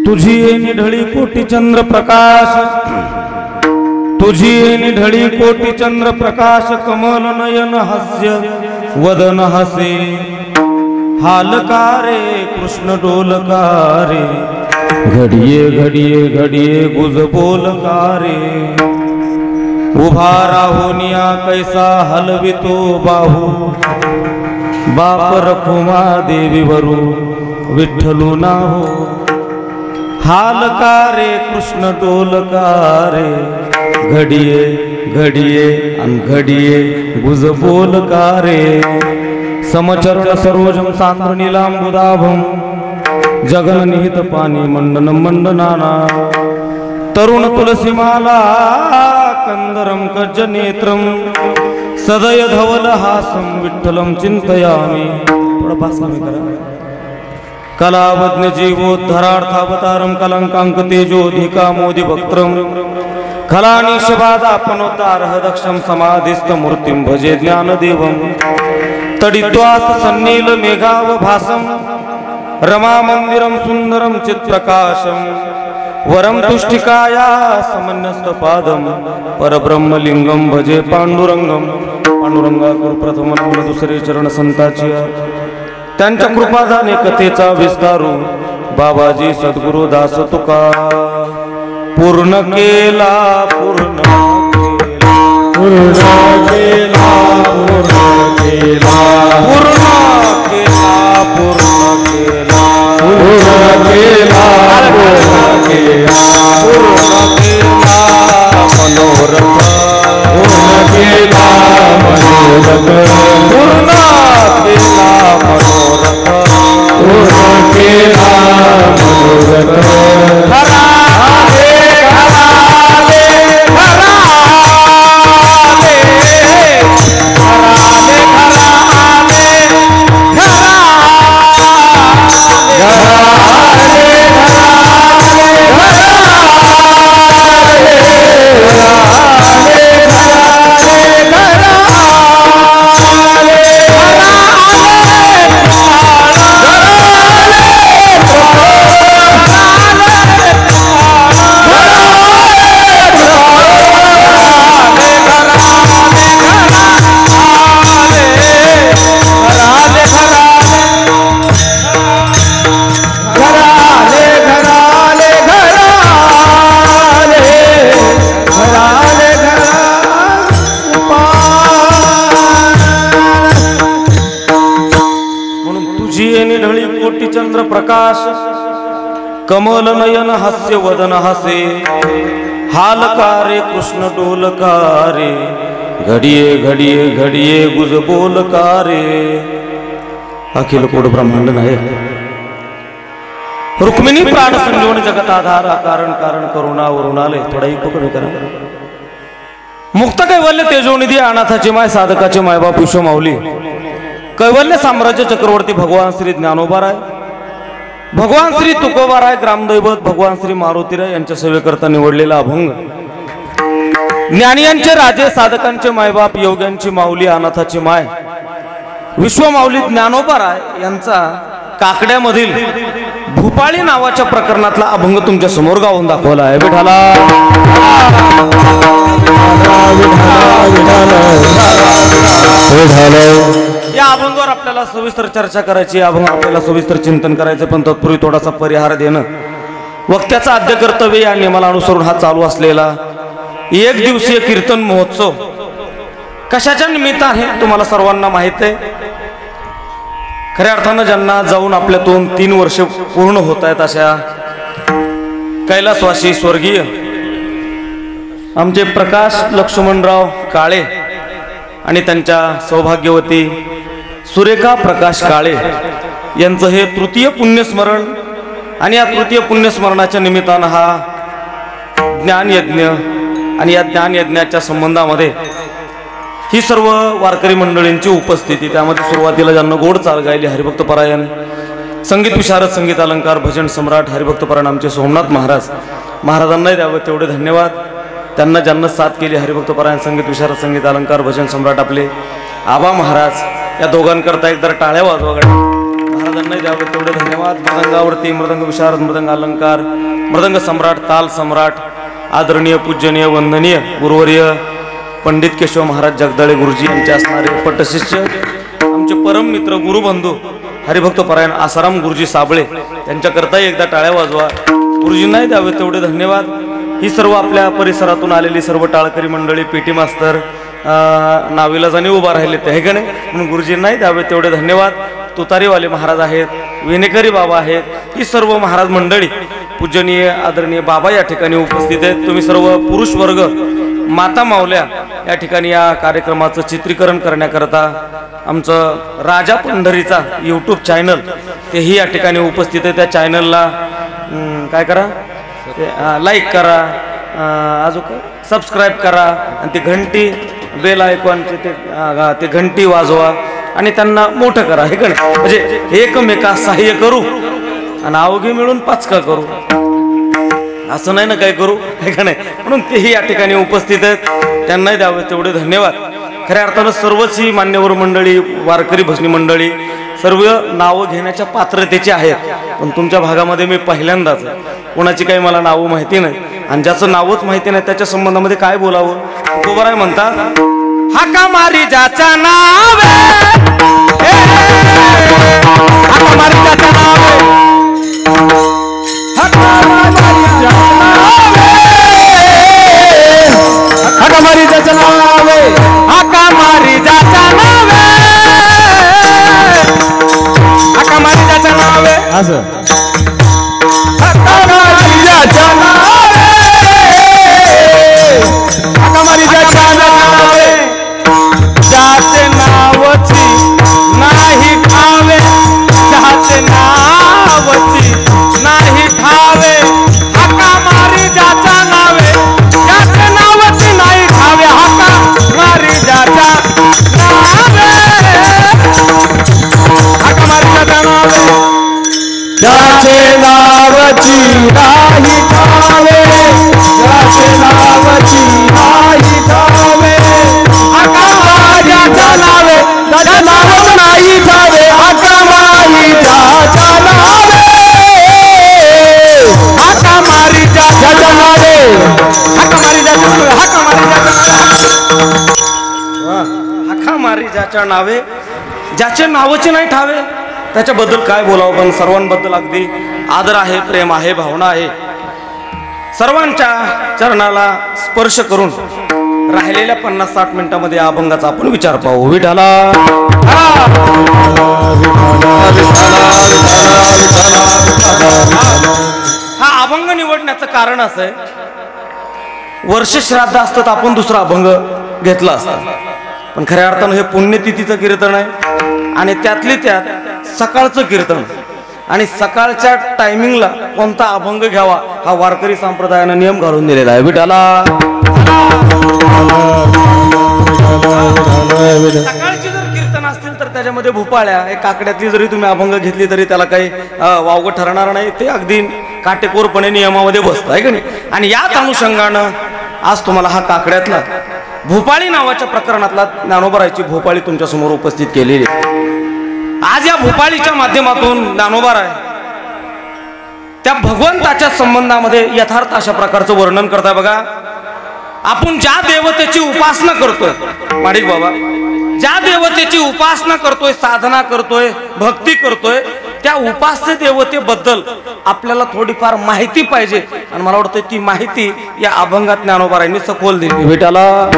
तुझी निढळी कोटी चंद्र प्रकाश, तुझी निढळी कोटी चंद्र प्रकाश, कमल नयन हास्य वदन हसे, हालकारे कृष्ण डोलकारे, घडिये घडिये घडिये गुज बोलकारे, उभा राहुनिया कैसा हलवितो बाहू, बाप रखुमा देवी वरू विठ्ठलू नाहो, हालकारे कृष्ण डोलकारे, घडिये घडिये अन घडिये गुज बोलकारे, समचरण सरोजम सांद्र नीलांबुदाभम, जगन निहित पाणी मंडन मंडनाना, तरुण तुलसीमाला कंदरम कज्ज नेत्रम, सदय धवल हासम विठ्ठलम चिंतयामि. थोड़ा पास कमी करा. कलावज्ञ जीवोद्धरार्थावतारम कलंकांक तेजोधिका मोदी वक्त्रम, खलानिशबादापनोतारह दक्षम समाधिस्थ मूर्तिम भजे ज्ञानदेवम, तडित्वास सन्नील मेघावभासम, रमा मंदिरम सुंदरम चित्प्रकाशम, वरम तुष्टिकाया समन्यस्त पादम, परब्रह्मलिंगम भजे पांडुरंगम. पांडुरंगा प्रथम नमन दुसरे चरण संताची, त्यांच्या कृपादाने कथेचा विस्तारू, बाबाजी सद्गुरु दास तुका पूर्ण केला पूर्ण पूर्ण केला पूर्ण केला पूर्ण केला पूर्ण केला पूर्ण केला पूर्ण केला पूर्ण केला मनोरथ पूर्ण केला मनोरथ पूर्ण केला मनोरथ पूर्ण केला मनोरथ. चंद्र प्रकाश, कमल नयन हास्य वदन हसे, हालकारे कृष्ण डोलकारे, घडिये घडिये घडिये गुज बोलकारे. अखिल कोड ब्रह्मांड नाही रुक्मिणी प्राण संजीवन जगत आधार, कारण कारण करुणा वरुणालय. थोडा इको कमी करा. मुक्त कैवल्य तेजोनिधी अनाथाची माय, साधकाचे मायबाप विश्वमाऊली, कैवल्य साम्राज्य चक्रवर्ती भगवान श्री ज्ञानोबाराय, भगवान श्री तुकोबाराय ग्रामदैवत, भगवान श्री मारुतीराय यांच्या सेवेकरता निवडलेला अभंग, ज्ञानियांचे राजे, साधकांचे मायबाप, योग्यांची माऊली, अनाथाची माय, विश्वमाऊली ज्ञानोबाराय यांचा काकड्यामधील भूपाळी नावाच्या प्रकरणातला अभंग तुमच्या समोर गाऊन दाखवला आहे. विठाला या अभंगावर आपल्याला सविस्तर चर्चा करायची, अभंग आपल्याला सविस्तर चिंतन करायचं, पण तत्पूर्वी थोडासा परिहार देणं. वक्त्याचा आद्य कर्तव्य या नियमाला अनुसरून हा चालू असलेला एक दिवसीय कीर्तन महोत्सव कशाच्या निमित्ताने तुम्हाला सर्वांना माहित आहे. खऱ्या अर्थानं ज्यांना जाऊन आपल्यातून 3 वर्ष पूर्ण होत आहेत अशा कैलासवासी स्वर्गीय आमचे प्रकाश लक्ष्मणराव काळे आणि त्यांच्या सौभाग्यवती सुरेखा प्रकाश काळे यांचं हे तृतीय पुण्यस्मरण, आणि या तृतीय पुण्यस्मरणाच्या निमित्तानं हा ज्ञानयज्ञ, आणि या ज्ञानयज्ञाच्या संबंधामध्ये ही सर्व वारकरी मंडळींची उपस्थिती. त्यामध्ये सुरुवातीला ज्यांना गोड चाल गायली हरिभक्त परायण, संगीत विशारद, संगीत अलंकार, भजन सम्राट, हरिभक्त परायण आमचे सोमनाथ महाराज, महाराजांनाही द्यावं तेवढे धन्यवाद. त्यांना ज्यांना साथ केली हरिभक्त परायण, संगीत विशारद, संगीत अलंकार, भजन सम्राट आपले आबा महाराज, या दोघांकरता एकदा टाळ्या वाजवा. महाराजांना द्यावे तेवढे धन्यवाद. मृदंगावरती मृदंग विशारद, मृदंग अलंकार, मृदंग सम्राट, ताल सम्राट, आदरणीय पूजनीय वंदनीय गुरुवर्य पंडित केशव महाराज जगदाळे गुरुजी यांचे असणारे पटशिष्य, आमचे परम मित्र गुरुबंधू हरिभक्त परायण आसाराम गुरुजी साबळे त्यांच्याकरताही एकदा टाळ्या वाजवा. गुरुजींनाही द्यावे तेवढे धन्यवाद. ही सर्व आपल्या परिसरातून आलेली सर्व टाळकरी मंडळी, पेटी मास्तर नाविलाजाने उभा राहिले ते आहे का नाही, म्हणून गुरुजींनाही द्यावे तेवढे धन्यवाद. तुतारीवाले महाराज आहेत, विनेकरी बाबा आहेत, ही सर्व महाराज मंडळी पूजनीय आदरणीय बाबा या ठिकाणी उपस्थित आहेत. तुम्ही सर्व पुरुष वर्ग, माता मावल्या या ठिकाणी या कार्यक्रमाचं चित्रीकरण करण्याकरता आमचं राजा पंढरीचा यूट्यूब चॅनल तेही या ठिकाणी उपस्थित आहे. त्या चॅनलला काय करा, लाईक करा, अजून सबस्क्राईब करा आणि ती घंटी बेल आयकॉनचे ते घंटी वाजवा आणि त्यांना मोठं करा. हे का नाही, म्हणजे एकमेका सहाय्य करू आणि अवघे मिळून पाचका करू, असं नाही ना काय करू, हे का नाही. म्हणून तेही या ठिकाणी उपस्थित आहेत, त्यांनाही द्यावे तेवढे धन्यवाद. खऱ्या अर्थानं सर्वच ही मान्यवर मंडळी, वारकरी भजनी मंडळी सर्व नावं घेण्याच्या पात्रतेची आहेत, पण तुमच्या भागामध्ये मी पहिल्यांदाच आहे. कोणाची काही मला नावं माहिती नाही आणि ज्याचं नावच माहिती नाही त्याच्या संबंधामध्ये काय बोलावं. बरोबर आहे म्हणतात, हाका मारी ज्याच्या नावे, हाका मारी ज्याच्या नावे, हाका मारी ज्याच्या नावे, हाका मारी ज्याच्या नावे, हाका मारी ज्याच्या नावे, असं हाका मारी ज्याच्या नावे, हाका मारी ज्याच्या नावे, ज्याचे नावची नाही ठावे, ज्याचे नावची नाही ठावे, हाका मारी ज्याच्या नावे, ज्याचे नावची नाही ठावे, हाका मारी ज्याच्या नावे, हाका मारी ज्याच्या नावे, ज्याचे नावची नाही ठावे, ज्याचे नावची नाही ठावे, हाका मारी ज्याच्या नावे, ज्याचे नावच नाही ठावे, हाका मारी ज्याच्या नावे, हाका मारी ज्याच्या नावे, हाका मारी ज्याच्या नावे, हाका मारी ज्याच्या नावे, हाका मारी ज्याच्या नावे, ज्याचे नावच नाही ठावे, त्याच्याबद्दल काय बोलावं. पण सर्वांबद्दल अगदी आदर आहे, प्रेम आहे, भावना आहे. सर्वांच्या चरणाला स्पर्श करून राहिलेल्या 50-60 मिनिटांमध्ये या अभंगाचा आपण विचार पाहू. विठाला हा अभंग निवडण्याचं कारण असं आहे, वर्ष श्राद्ध असतं आपण दुसरा अभंग घेतला असता, पण खऱ्या अर्थानं हे पुण्यतिथीचं कीर्तन आहे आणि त्यातली त्यात सकाळचं कीर्तन, आणि सकाळच्या टायमिंगला कोणता अभंग घ्यावा हा वारकरी संप्रदायानं नियम घालून दिलेला आहे. विठाला सकाळची जर कीर्तन असतील तर त्याच्यामध्ये भूपाळ्या, एक काकड्यातली जरी तुम्ही अभंग घेतली तरी त्याला काही वावगं ठरणार नाही, ते अगदी काटेकोरपणे नियमामध्ये बसतं आहे का नाही. आणि याच अनुषंगानं आज तुम्हाला हा काकड्यातला भूपाळी नावाच्या प्रकरणातला ज्ञानोबारायची भूपाळी तुमच्या समोर उपस्थित केलेली. आज या भूपाळीच्या माध्यमातून ज्ञानोबाराय त्या भगवंताच्या संबंधामध्ये यथार्थ अशा प्रकारचं वर्णन करताय. बघा, आपण ज्या देवतेची उपासना करतोय, माडिक बाबा, ज्या देवतेची उपासना करतोय, साधना करतोय, भक्ती करतोय, त्या उपास्य देवतेबद्दल आपल्याला थोडीफार माहिती पाहिजे, आणि मला वाटतं ती माहिती या अभंगात ज्ञानोबारायांनी सखोल दिली. विठाला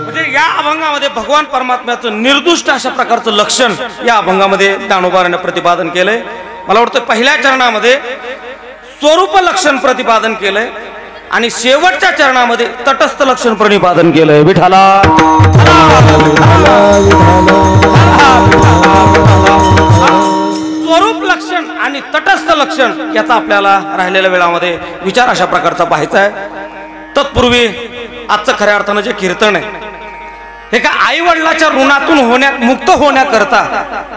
म्हणजे या अभंगामध्ये भगवान परमात्म्याचं निर्दुष्ट अशा प्रकारचं लक्षण या अभंगामध्ये ज्ञानोबाराने प्रतिपादन केलंय. मला वाटतं पहिल्या चरणामध्ये स्वरूप लक्षण प्रतिपादन केलंय आणि शेवटच्या चरणामध्ये तटस्थ लक्षण प्रतिपादन केलंय. विठाला स्वरूप लक्षण आणि तटस्थ लक्षण याचा आपल्याला राहिलेल्या वेळामध्ये विचार अशा प्रकारचा पाहायचा आहे. तत्पूर्वी आजचं खऱ्या अर्थानं जे कीर्तन आहे हे का आई वडिलाच्या ऋणातून मुक्त होण्याकरता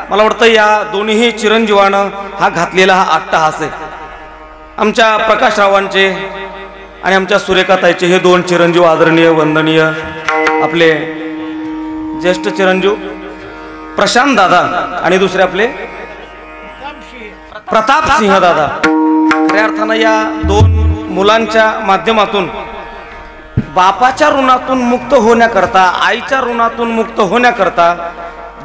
मला वाटतं या दोन्ही चिरंजीवानं हा घातलेला हा अट्टहास आहे. आमच्या प्रकाशरावांचे आणि आमच्या सुरेखाताईचे हे दोन चिरंजीव आदरणीय वंदनीय आपले ज्येष्ठ चिरंजीव प्रशांत दादा आणि दुसरे आपले प्रताप सिंह दादा. खऱ्या अर्थानं या दोन मुलांच्या माध्यमातून बापाच्या ऋणातून मुक्त होण्याकरता, आईच्या ऋणातून मुक्त होण्याकरता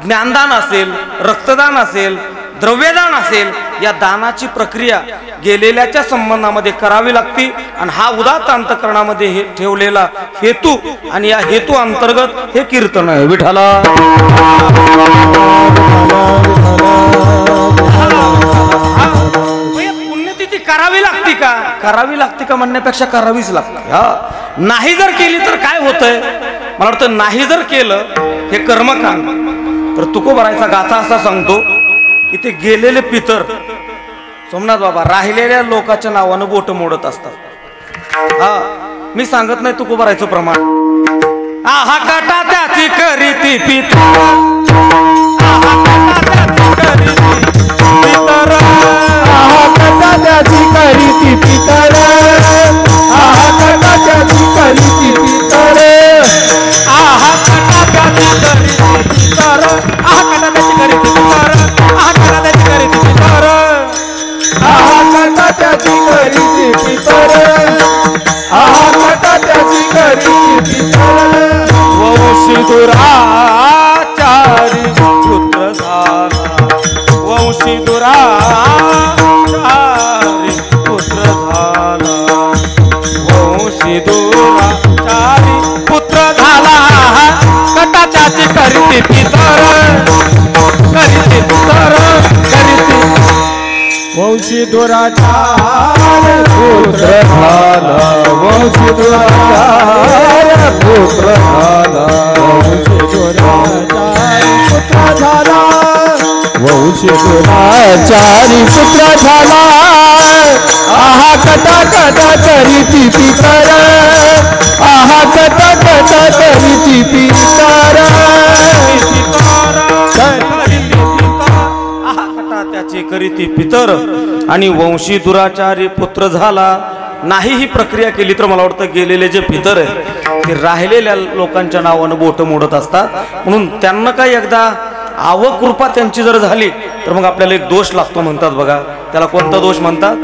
ज्ञानदान असेल, रक्तदान असेल, द्रव्यदान असेल, या दानाची प्रक्रिया गेलेल्याच्या संबंधामध्ये करावी लागते. आणि हा उदात्त अंतकरणामध्ये हे ठेवलेला हेतू आणि या हेतू अंतर्गत हे कीर्तन आहे. विठाला पुण्यतिथी करावी लागते का? करावी लागते का म्हणण्यापेक्षा करावीच लागते. हा, नाही जर केली तर काय होतंय? मला वाटतं नाही जर केलं हे कर्मकांड तर तुकोबारायचा गाथा असा सांगतो की ते गेलेले पितर सोमनाथ बाबा राहिलेल्या लोकांच्या नावानं बोट मोडत असतात. हा, मी सांगत नाही तुकोबारायचं प्रमाण. आहा काटा त्याची करीती पितर, आहा काटा त्याची करीती पितर, आहा काटा त्याची करीती पितर, आहा काटा त्याची करीती पितर, आहा काटा त्याची करीती पितर, आहा काटा त्याची करीती पितर, आहा काटा त्याची करीती पितर, आहा काटा त्याची करीती पितर, आहा काटा त्याची करीती पितर. वंशी दुराचारी पुत्र झाला, वंशी दुराचारी पुत्र झाला, वंशी दुराचारी पुत्र झाला, कटाच्याची करीती पितर, करीती पितर, करीती वंशी दुराचार पुत्र झाला, वंशी दुराचार पुत्र झाला, वंशी दुराचारी पुत्र झाला, वंशी दुराचारी पुत्र झाला. आहा कटा कटा करीती पितर, आहा कटा कटा करीती पितर, त्याची करीती पितर आणि वंशी दुराचारी पुत्र झाला. नाही ही प्रक्रिया केली तर मला वाटतं गेलेले जे पितर आहे ते राहिलेल्या लोकांच्या नावानं बोट मोडत असतात. म्हणून त्यांना काही एकदा आवकृपा त्यांची जर झाली तर मग आपल्याला एक दोष लागतो म्हणतात बघा. त्याला कोणता दोष म्हणतात?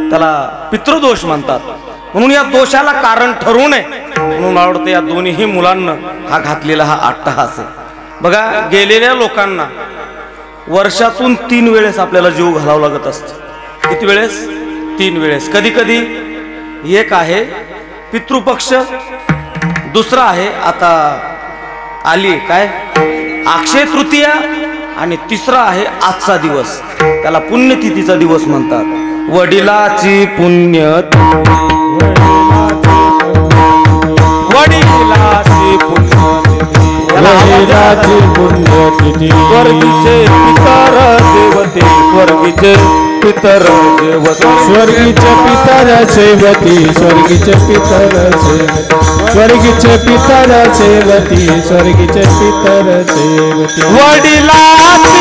त्याला पितृदोष म्हणतात. म्हणून या दोषाला कारण ठरवू नये म्हणून मला वाटतं या दोन्ही मुलांना हा घातलेला हा अट्टहास आहे. बघा, गेलेल्या लोकांना वर्षातून 3 वेळेस आपल्याला जीव घालावा लागत असतो. किती वेळेस? 3 वेळेस. कधी कधी एक आहे पितृपक्ष, दुसरा आहे आता आली काय अक्षय तृतीया, आणि तिसरा आहे आजचा दिवस, त्याला पुण्यतिथीचा दिवस म्हणतात. वडिलाची पुण्यतिथी, वडिलाची पुण्यतिथी, वडिलाची पुण्यतिथी, स्वर्गीचे पितर देवते, स्वर्गीचे पितर देवते, स्वर्गीचे पितर सेवती, स्वर्गीचे पितर सेवती, स्वर्गीचे पितर सेवती, स्वर्गीचे पितर सेवती. वडिलाची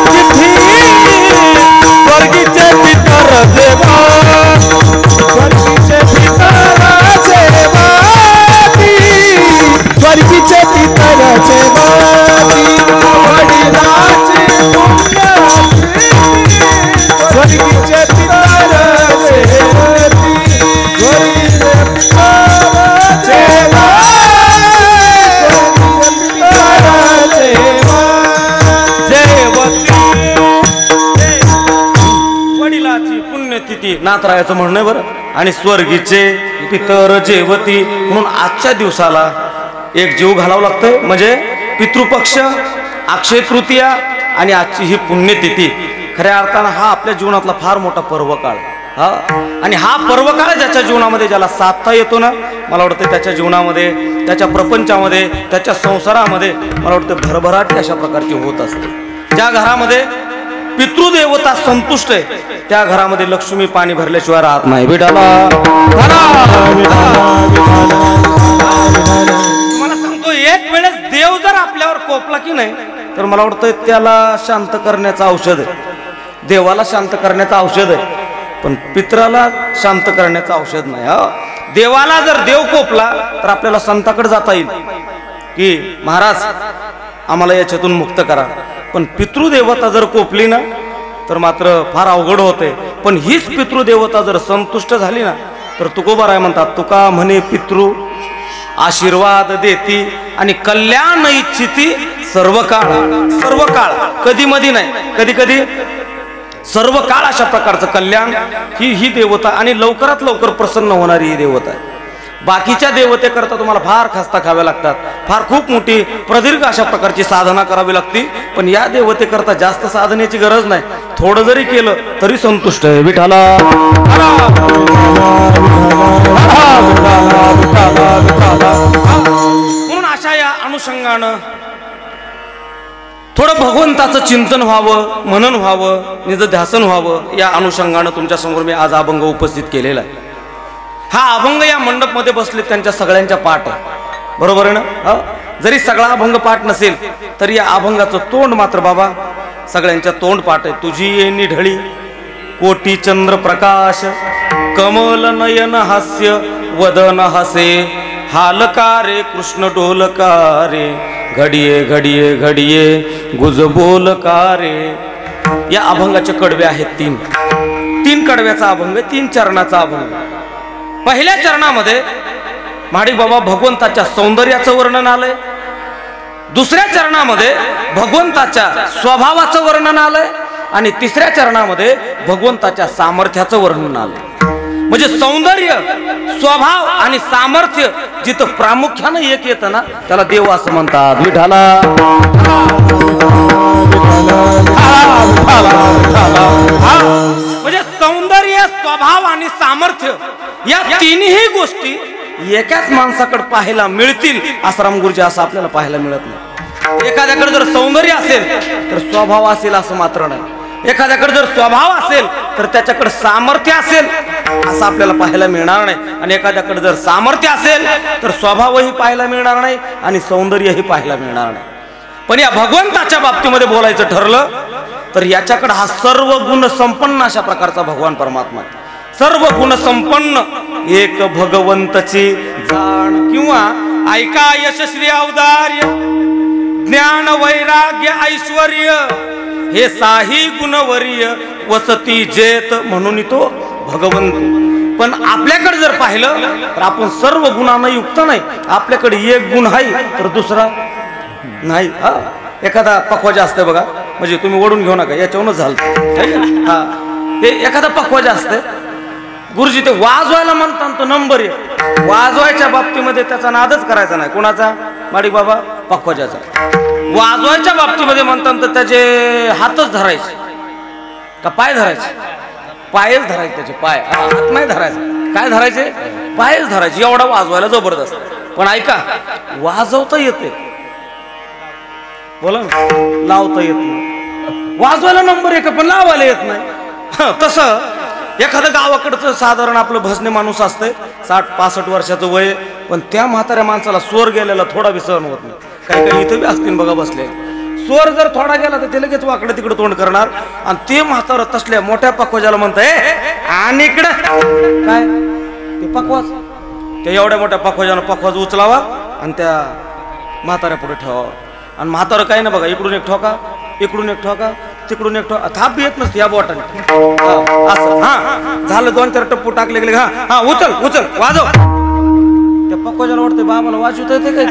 पुण्यतिथी, स्वर्गीचे पितर देवा, स्वर्गीचे पितर सेवती, स्वर्गीचे पितर सेवती. वडिलाची पुण्यतिथी, स्वर्गीचे पितर सेवती, स्वर्गीचे पितर वडिलाची पुण्यतिथी नाथरायाचं म्हणणं आहे बरं. आणि स्वर्गीचे पितर जेवती म्हणून आजच्या दिवसाला एक जीव घालावं लागतंय. म्हणजे पितृपक्ष, अक्षय तृतीया आणि आजची ही पुण्यतिथी खऱ्या अर्थानं हा आपल्या जीवनातला फार मोठा पर्वकाळ. हा, आणि हा पर्वकाळ ज्याच्या जीवनामध्ये ज्याला साधता येतो ना, मला वाटतं त्याच्या जीवनामध्ये, त्याच्या प्रपंचामध्ये, त्याच्या संसारामध्ये मला वाटतं भरभराटी अशा प्रकारची होत असते. ज्या घरामध्ये पितृदेवता संतुष्ट आहे त्या घरामध्ये लक्ष्मी पाणी भरल्याशिवाय राहत नाही. बेटाला मला सांगतो, एक वेळेस देव जर आपल्यावर कोपला की नाही तर मला वाटतं त्याला शांत करण्याचं औषध आहे, देवाला शांत करण्याचं औषध आहे. पण पित्राला शांत करण्याचं औषध नाही. देवाला जर देव कोपला तर आपल्याला संताकडे जाता येईल की महाराज आम्हाला याच्यातून मुक्त करा. पण पितृदेवता जर कोपली ना तर मात्र फार अवघड होते. पण हीच पितृदेवता जर संतुष्ट झाली ना तर तुकोबाराय म्हणतात, तुका म्हणे पितृ आशीर्वाद देती आणि कल्याण इच्छिती सर्व काळ. सर्व काळ, कधी मधी नाही, कधी कधी सर्व काळ अशा प्रकारचं कल्याण ही देवता आणि लवकरात लवकर प्रसन्न होणारी ही देवता आहे. बाकीच्या देवतेकरता तुम्हाला फार खस्ता खाव्या लागतात, फार खूप मोठी प्रदीर्घ अशा प्रकारची साधना करावी लागते. पण या देवतेकरता जास्त साधनेची गरज नाही, थोडं जरी केलं तरी संतुष्ट आहे. विठाला म्हणून अशा या अनुषंगानं थोडं भगवंताचं चिंतन व्हावं, मनन व्हावं, निजध्यासन व्हावं, या अनुषंगानं तुमच्या समोर मी आज अभंग उपस्थित केलेला आहे. हा अभंग या मंडप मध्ये बसले त्यांच्या सगळ्यांच्या पाठ आहे, बरोबर आहे ना. जरी सगळा अभंग पाठ नसेल तरी या अभंगाचं तोंड मात्र बाबा सगळ्यांच्या तोंड पाठ आहे. तुझी येणी ढळी कोटी चंद्र प्रकाश, कमल नयन हास्य वदन हसे, हालकारे कृष्ण डोलकारे, घडिये घडिये घडिये गुज बोलकारे. या अभंगाचे कडवे आहेत तीन कडव्याचा अभंग, 3 चरणाचा अभंग. पहिल्या चरणामध्ये महाडिक बाबा भगवंताच्या सौंदर्याचं वर्णन आलंय. दुसऱ्या चरणामध्ये भगवंताच्या स्वभावाचं वर्णन आलंय आणि तिसऱ्या चरणामध्ये भगवंताच्या सामर्थ्याचं वर्णन आलंय. म्हणजे सौंदर्य, स्वभाव आणि सामर्थ्य जिथं प्रामुख्यानं एक येतं ना त्याला देव असं म्हणतात. विठाला म्हणजे सौंदर्य, स्वभाव आणि सामर्थ्य या तिन्ही गोष्टी एकाच माणसाकडे पाहायला मिळतील आसाराम गुरुजी असं आपल्याला पाहायला मिळत नाही. एखाद्याकडे जर सौंदर्य असेल तर स्वभाव असेल असं मात्र नाही. एखाद्याकडे जर स्वभाव असेल तर त्याच्याकडे सामर्थ्य असेल असं आपल्याला पाहायला मिळणार नाही. आणि एखाद्याकडे जर सामर्थ्य असेल तर स्वभावही पाहायला मिळणार नाही आणि सौंदर्यही पाहायला मिळणार नाही. पण या भगवंताच्या बाबतीमध्ये बोलायचं ठरलं तर याच्याकडे हा सर्व गुण संपन्न अशा प्रकारचा भगवान परमात्मा, सर्व गुण संपन्न एक भगवंतची जाण. किंवा ऐका यशस्वी औदार्य, ज्ञान वैराग्य ऐश्वर्य, हे साही गुणवर्य वसती जेत म्हणून तो भगवंत. पण आपल्याकडे जर पाहिलं तर आपण सर्व गुणांना युक्त नाही. आपल्याकडे एक गुण आहे तर दुसरा नाही. एखादा पक्वाजा असते बघा, म्हणजे तुम्ही ओढून घेऊ नका, याच्यावरूनच झालं. हा, ते एखादा पक्वाजा असते गुरुजी, ते वाजवायला म्हणतात तो नंबर 1. वाजवायच्या बाबतीमध्ये त्याचा नादच करायचा नाही. कोणाचा? माडिक बाबा पक्वाजाचा. वाजवायच्या बाबतीमध्ये म्हणतात तर त्याचे हातच धरायचे का पाय धरायचे? पायच धरायचे, त्याचे पाय, हात नाही धरायचे. काय धरायचे? पायच धरायचे. एवढा वाजवायला जबरदस्त. पण ऐका, वाजवता येते, बोला ना, लावता येत नाही. वाजवायला नंबर 1 पण लावायला येत नाही. तसं एखादं गावाकडचं साधारण आपलं भजने माणूस असतंय, 60-65 वर्षाचं वय, पण त्या म्हाताऱ्या माणसाला स्वर गेलेला थोडा बी सहन होत नाही. काही काही इथं बी असतील बघा बसले, स्वर जर थोडा गेला तर ते लगेच वाकडं तिकडं तोंड करणार. आणि ते म्हातारं तसल्या मोठ्या पक्वाजाला म्हणतंय आणि इकडं काय ते पकवाज, त्या एवढ्या मोठ्या पक्वाजानं पकवाज उचलावा आणि त्या म्हाताऱ्या पुढे ठेवावा. आणि म्हातारं काही ना बघा, इकडून एक ठोका, इकडून एक ठोका, तिकडून एक ठोका, थाप येत नसते या बोटाने असं. हा झालं, 2-4 टप्पू टाकले गेले. हा हा उचल उचल वाजव. त्या पक्वाजाला वाटतंय बाबाला वाजवता येते काय?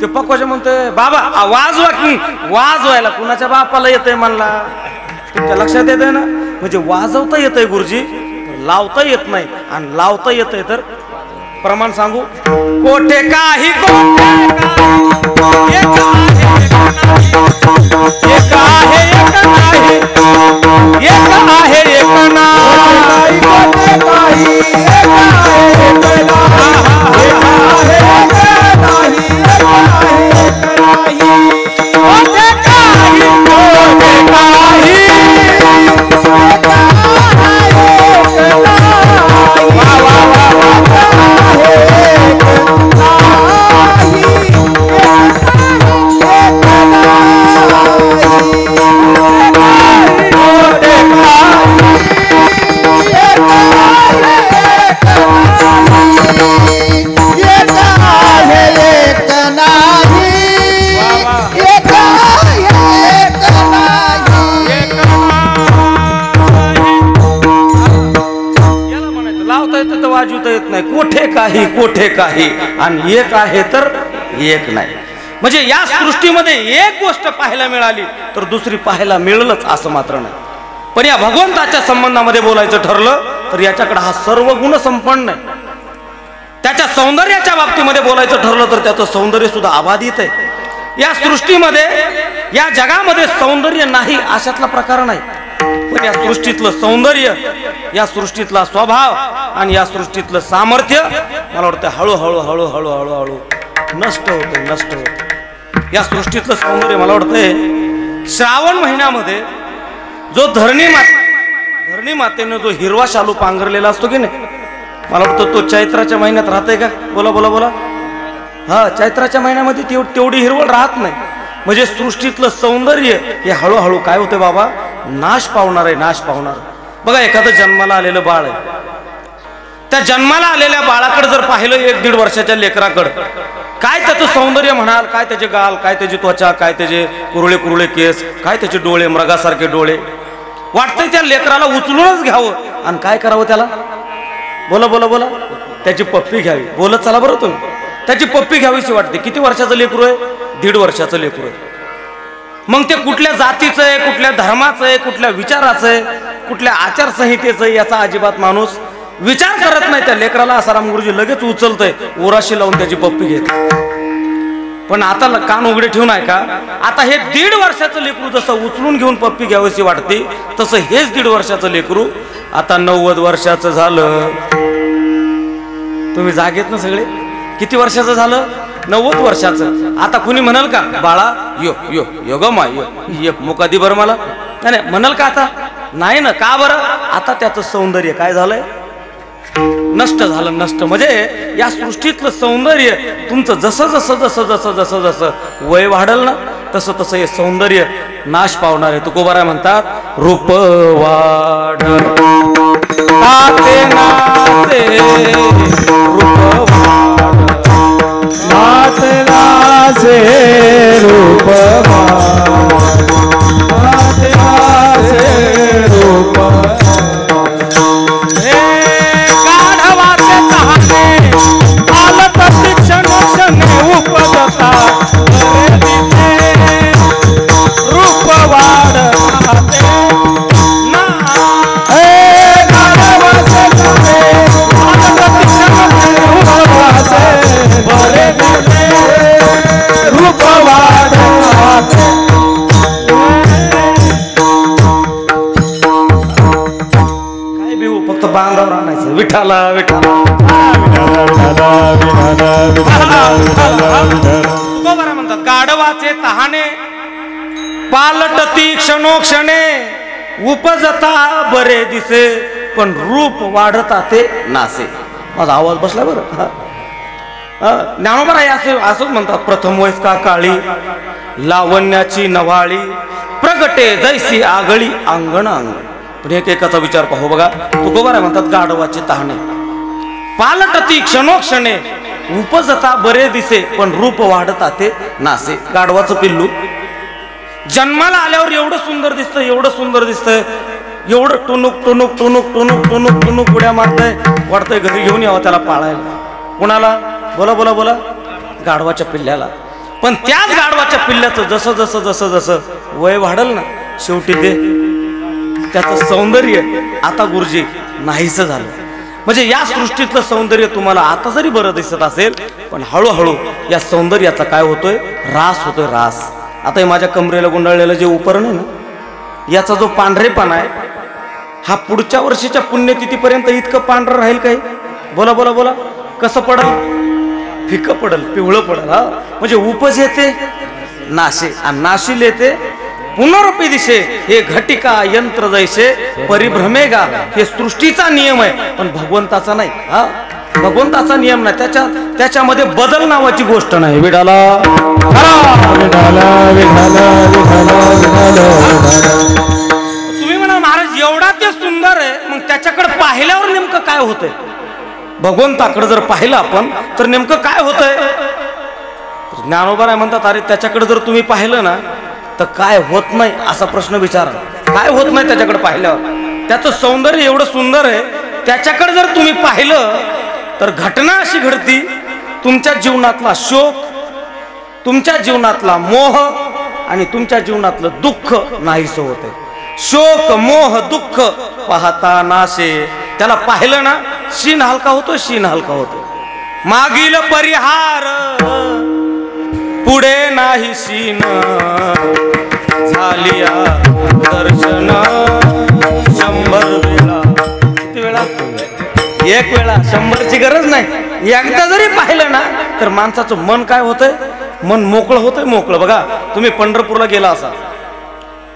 ते पक्वाजा म्हणतोय बाबा वाजवा की. वाजवायला कुणाच्या बापाला येतंय म्हणला? तुमच्या लक्षात येतंय ना? म्हणजे वाजवता येतंय गुरुजी, लावता येत नाही. आणि लावता येतंय तर प्रमाण सांगू, कोठे काही कोठे काही आणि एक आहे तर एक नाही. म्हणजे या सृष्टीमध्ये एक गोष्ट पाहायला मिळाली तर दुसरी पाहायला मिळेलच असं मात्र नाही. पण या भगवंताच्या संबंधामध्ये बोलायचं ठरलं तर याच्याकडे हा सर्व गुण संपन्न आहे. त्याच्या सौंदर्याच्या बाबतीमध्ये बोलायचं ठरलं तर त्याचं सौंदर्य सुद्धा अबाधित आहे. या सृष्टीमध्ये या जगामध्ये सौंदर्य नाही अशातला प्रकार नाही. पण या सृष्टीतलं सौंदर्य, या सृष्टीतला स्वभाव आणि या सृष्टीतलं सामर्थ्य मला वाटतं हळूहळू हळूहळू हळूहळू नष्ट होतं. या सृष्टीतलं सौंदर्य मला वाटतंय श्रावण महिन्यामध्ये जो धरणी मातेनं जो हिरवा शालू पांघरलेला असतो की नाही, मला वाटतं तो चैत्राच्या महिन्यात राहतंय का? बोला बोला बोला. हा, चैत्राच्या महिन्यामध्ये तेवढी हिरवळ राहत नाही. म्हणजे सृष्टीतलं सौंदर्य हे हळूहळू काय होते बाबा, नाश पावणार आहे, नाश पावणार. बघा, एखादं जन्माला आलेलं बाळ आहे, त्या जन्माला आलेल्या बाळाकडे जर पाहिलं 1-1.5 वर्षाच्या लेकराकडं, काय त्याचं सौंदर्य म्हणाल, काय त्याचे गाल, काय त्याची त्वचा, काय त्याचे कुरुळे केस, काय त्याचे डोळे, मृगासारखे डोळे. वाटतंय त्या लेकराला उचलूनच घ्यावं आणि काय करावं त्याला. बोला बोला बोला. त्याची पप्पी घ्यावी. बोलत चला बरं तुम्ही. त्याची पप्पी घ्यावीशी वाटते. किती वर्षाचं लेकरू आहे? 1.5 वर्षाचं लेकरू आहे. मग ते कुठल्या जातीचं आहे, कुठल्या धर्माचं आहे, कुठल्या विचाराचं आहे, कुठल्या आचारसंहितेचं आहे याचा अजिबात माणूस विचार करत नाही. त्या लेकराला आसाराम गुरुजी लगेच उचलतंय, उराशी लावून त्याची पप्पी घेत. पण आता कान उघडे ठेवून आहे का, आता हे 1.5 वर्षाचं लेकरू जसं उचलून घेऊन पप्पी घ्यावीशी वाटते, तसं हेच 1.5 वर्षाचं लेकरू आता 90 वर्षाचं झालं. तुम्ही जागेत ना सगळे. किती वर्षाचं झालं? 90 वर्षाचं. आता कुणी म्हणाल का, बाळा यो यो यो ग मा यो मुकादी बरं मला, नाही म्हणाल का आता? नाही ना. का बरं? आता त्याचं सौंदर्य काय झालंय, नष्ट झालं. नष्ट म्हणजे या सृष्टीतलं सौंदर्य तुमचं जसं जसं जसं जसं जसं जसं वय वाढल ना, तसं तसं हे सौंदर्य नाश पावणार आहे. तुकोबाराय म्हणतात, रूप वाढ ताते नाते, रूप नाते नाचे, रूप नाते नाचे, रूप उपजता रूप वाढते ना. रूप वाढते. काय बिहू फक्त बांधावर आणायचं, विठाला विठाला. तुकोबाराय म्हणतात, गाढवाचे तहाने पालटती क्षणोक्षणे, उपजता बरे दिसे पण रूप वाढता ते नासे. माझा आवाज बसला बरं. ज्ञानोबाराय असंच म्हणतात, प्रथम वयस्का काळी लावण्याची नवाळी, प्रगटे जैसी आगळी अंगण अंग. पण एकेकाचा विचार पाहू बघा. तुकोबाराय म्हणतात, गाढवाचे तहाने पालटती क्षणोक्षणे, उपजता बरे दिसे पण रूप वाढता ते नासे. गाढवाचं पिल्लू जन्माला आल्यावर एवढं सुंदर दिसतं, एवढं सुंदर दिसतंय, एवढं टुनुक टुनुक टुनुक टुनुक टुनुक टुनुक उड्या मारतंय, वाटतंय घरी घेऊन यावं त्याला पाळायला. कुणाला? बोला बोला बोला. गाढवाच्या पिल्ल्याला. पण त्याच गाढवाच्या पिल्ल्याचं जसं जसं जसं जसं वय वाढल ना, शेवटी ते त्याचं सौंदर्य आता गुरुजी नाहीसं झालं. म्हणजे या सृष्टीतलं सौंदर्य तुम्हाला आता जरी बरं दिसत असेल, पण हळूहळू या सौंदर्याचा काय होतोय, रास होतोय, रास. आता हे माझ्या कमरेला गुंडाळलेलं जे उपरण आहे ना, याचा जो पांढरेपणा आहे, हा पुढच्या वर्षीच्या पुण्यतिथीपर्यंत इतकं पांढरं राहील काही? बोला बोला बोला. कसं पडल? फिकं पडल, पिवळं पडल. हा, म्हणजे उपज येते नाशे आणि नाशिल येते पुनरपी दिशे. हे घटिका यंत्र जैसे परिभ्रमेगा. हे सृष्टीचा नियम आहे, पण भगवंताचा नाही. हा, भगवंताचा नियम नाही. त्याच्यामध्ये बदल नावाची गोष्ट नाही. विडाला तुम्ही म्हणा महाराज एवढा ते सुंदर आहे, मग त्याच्याकडे पाहिल्यावर नेमकं काय होतंय? भगवंताकडे जर पाहिलं आपण तर नेमकं काय होतंय? ज्ञानोबाराय म्हणतात, अरे त्याच्याकडे जर तुम्ही पाहिलं ना तर काय होत नाही असा प्रश्न विचारा. काय होत नाही त्याच्याकडे पाहिल्यावर? त्याचं सौंदर्य एवढं सुंदर आहे, त्याच्याकडे जर तुम्ही पाहिलं तर घटना अशी घडती, तुमच्या जीवनातला शोक, तुमच्या जीवनातला मोह आणि तुमच्या जीवनातलं दुःख नाहीसं होते. शोक मोह दुःख पाहता नाशे. त्याला पाहिलं ना, शीन हलका होतो, शीन हलका होतो. मागील परिहार पुढे नाही शीन, झालिया दर्शन 100 वेळा. किती वेळा? एक वेळा. 100ची गरज नाही. एकदा जरी पाहिलं ना तर माणसाचं मन काय होतंय? मन मोकळं होतंय, मोकळं. बघा, तुम्ही पंढरपूरला गेला असा,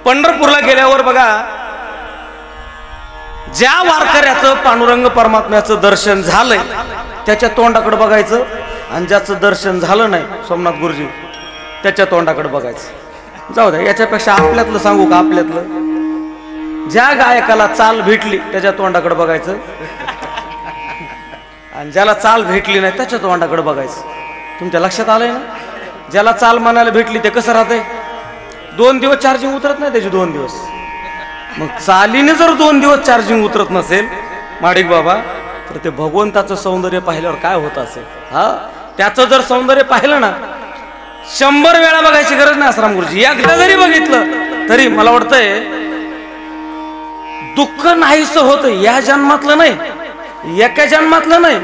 पंढरपूरला गेल्यावर बघा, ज्या वारकऱ्याचं पांडुरंग परमात्म्याचं दर्शन झालंय त्याच्या तोंडाकडे बघायचं, आणि ज्याचं दर्शन झालं नाही, सोमनाथ गुरुजी, त्याच्या तोंडाकडे बघायचं. जाऊ द्या, याच्यापेक्षा आपल्यातलं सांगू का? आपल्यातलं ज्या गायकाला चाल भेटली त्याच्या तोंडाकडे बघायचं, आणि ज्याला चाल भेटली नाही त्याच्या तोंडाकडे बघायचं. तुमच्या लक्षात आलंय ना? ज्याला चाल म्हणायला भेटली ते कसं राहते? 2 दिवस चार्जिंग उतरत नाही त्याची, 2 दिवस. मग चालीने जर 2 दिवस चार्जिंग उतरत नसेल माडिक बाबा, तर ते भगवंताचं सौंदर्य पाहिल्यावर काय होत असेल? हा, त्याचं जर सौंदर्य पाहिलं ना, 100 वेळा बघायची गरज नाही आसाराम गुरुजी. एकदा जरी बघितलं तरी मला वाटतंय दुःख नाहीसं होतं. या जन्मातलं नाही, एका जन्मातलं नाही,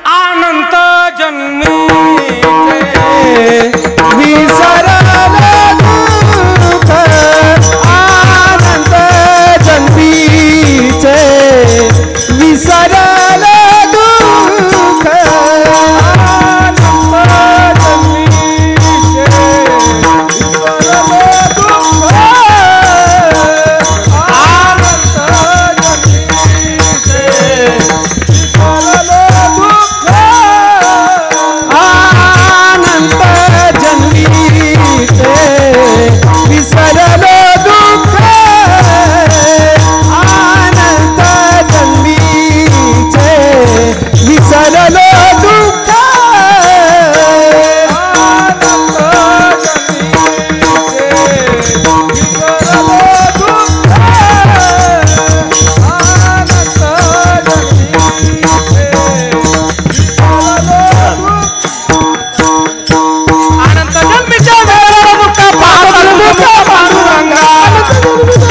अनंत जन्मी विसरलं दुःख, अनंत जन्मीचे विसरलं दुःख, अनंत जन्मीचे विसरलं दुःख, अनंत जन्मीचे विसरलं दुःख, अनंत जन्मीचे विसरलं दुःख, अनंत जन्मीचे विसरलं दुःख, अनंत जन्मीचे विसरलं दुःख, अनंत जन्मीचे विसरलं दुःख. अनंत जन्मीच्या वेळेला दुःख पाहता दुःख पांडुरंगा,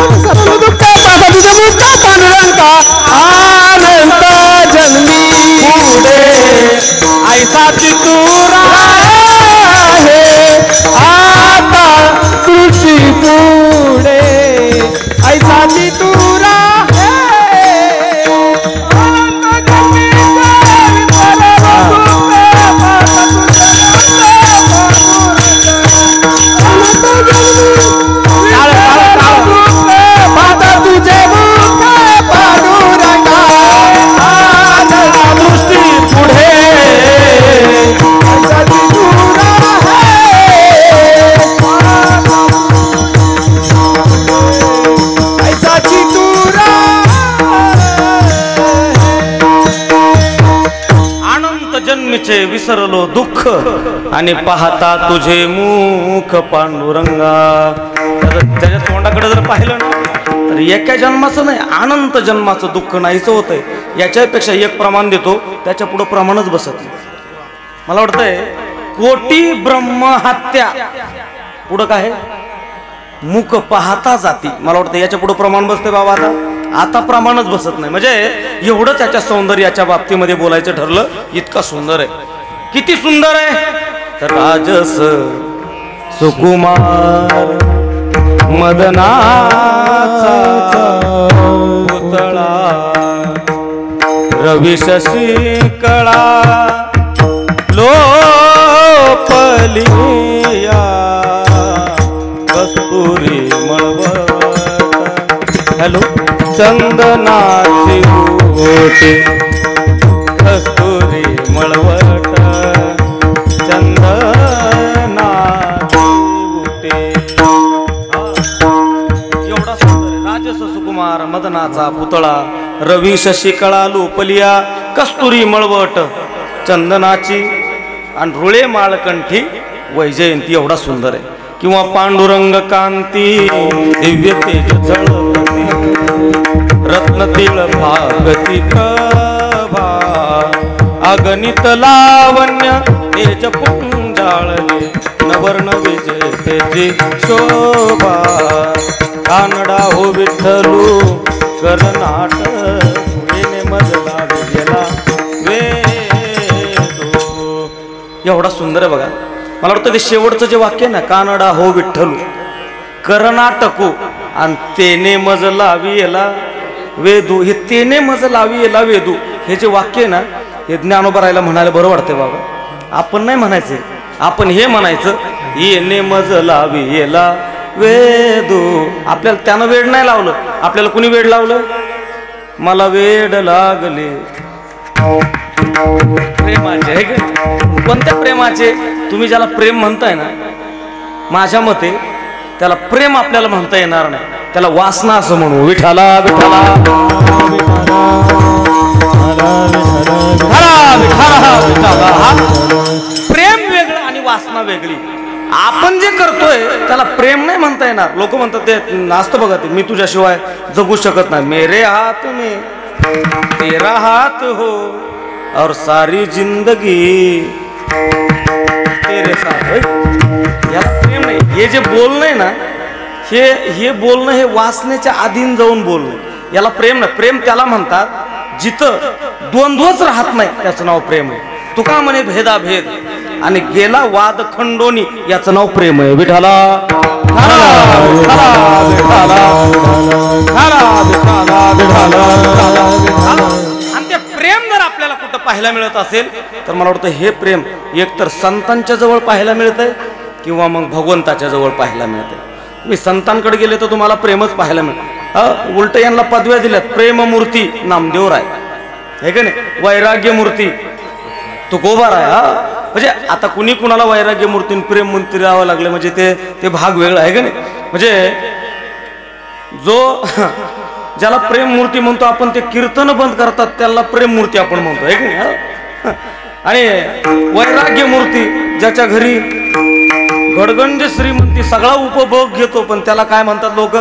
विसरलं दुःख पाहता तुझं दुःख पांडुरंगा, अनंत जन्मी पुढे ऐसा तुरा आहे, आता तुझी पुढे ऐसा तुरा आहे, अनंत जन्मीच्या विसरलं दुःख पाहता तुझे मुख पांडुरंगा, दृष्टी पुढे ऐसाची तुरा अनंत जन्मीचे विसरलो दुःख, आणि पाहता तुझे मुख पांडुरंगा. त्याच्या तोंडाकडे जर पाहिलं ना तर एका जन्माचं नाही, अनंत जन्माचं दुःख नाहीचं होतंय. याच्यापेक्षा एक प्रमाण देतो, त्याच्या पुढं प्रमाणच बसत नाही. मला वाटतंय कोटी ब्रह्महत्या पुढं काय आहे? मुख पाहता जाती. मला वाटतं याच्या पुढं प्रमाण बसते बाबा. आता प्रमाणच बसत नाही. म्हणजे एवढं त्याच्या सौंदर्याच्या बाबतीमध्ये बोलायचं ठरलं, इतका सुंदर आहे. किती सुंदर आहे? तर राजस सुकुमार मदनाचा पुतळा, रवी शशी कळा लोपलिया, कस्तुरी मळवट. हॅलो, चंदनाची ओटी, कस्तुरी मळवट, चंदनाची ओटी. एवढा सुंदर राजस सुकुमार मदनाचा पुतळा, रवी शशी कळा लोपलिया, कस्तुरी मळवट, चंदनाची आणि रुळे माळकंठी वैजयंती. एवढा सुंदर आहे. किंवा पांडुरंग कांती दिव्य तेज झळकती, रत्न तिळ भागती प्रभा, अगणित लावण्य तेज पुंजाळले नवर्ण विजेतेची शोभा कानडा हो विठ्ठलू कर्नाट पुढे मजला गेला वेदो. एवढा सुंदर आहे बघा. मला वाटतं ते शेवटचं जे वाक्य आहे ना, कानडा हो विठ्ठलू कर्नाटकू आणि तेने मज लावी याला वेदू, हे तेने मज लावी याला वेदू हे जे वाक्य आहे ना, हे ज्ञानोबा राहायला म्हणायला बरं वाटतंय बाबा. आपण नाही म्हणायचं, आपण हे म्हणायचं येणे मज लावी याला वेदू. आपल्याला त्यानं वेड नाही लावलं, आपल्याला कुणी वेड लावलं? मला वेड लागले प्रेमाचे. हे का कोणत्या प्रेमाचे? तुम्ही ज्याला प्रेम म्हणताय ना, माझ्या मते त्याला प्रेम आपल्याला म्हणता येणार नाही, त्याला वासना असं म्हणू. विठाला विठाला प्रेम वेगळं आणि वासना वेगळी. आपण जे करतोय त्याला प्रेम नाही म्हणता येणार. लोक म्हणतात ते नाचतं बघा, ते मी तुझ्याशिवाय जगू शकत नाही. मेरे हात में तेरा हात हो और सारी जिंदगी तेरे साथ. याला प्रेम नाही. हे जे बोलणं आहे ना, हे बोलणं हे वासनेच्या अधीन जाऊन बोलणं, याला प्रेम नाही. प्रेम त्याला म्हणतात जिथं द्वंद्वच राहत नाही, त्याचं नाव प्रेम आहे. तुका म्हणे भेदाभेद आणि गेला वाद खंडोनी, याचं नाव प्रेम आहे. विठाला आणि ते प्रेम जर आपल्याला कुठं पाहायला मिळत असेल तर मला वाटतं हे प्रेम एकतर संतांच्या जवळ पाहायला मिळतंय किंवा मग भगवंताच्या जवळ पाहायला मिळतंय. तुम्ही संतांकडे गेले तर तुम्हाला प्रेमच पाहायला मिळतं. उलट यांना पदव्या दिल्यात. प्रेममूर्ती नामदेव राय, हे का नाही, वैराग्य मूर्ती तुकोबा राय. म्हणजे आता कुणी कुणाला वैराग्य मूर्ती प्रेम मूर्ती राहावं लागले म्हणजे ते भाग वेगळा आहे का नाही. म्हणजे जो ज्याला प्रेम मूर्ती म्हणतो आपण, ते कीर्तन बंद करतात त्याला प्रेम मूर्ती आपण म्हणतो, आहे की नाही. आणि वैराग्य मूर्ती ज्याच्या घरी गडगंज श्रीमंती सगळा उपभोग घेतो, पण त्याला काय म्हणतात लोक?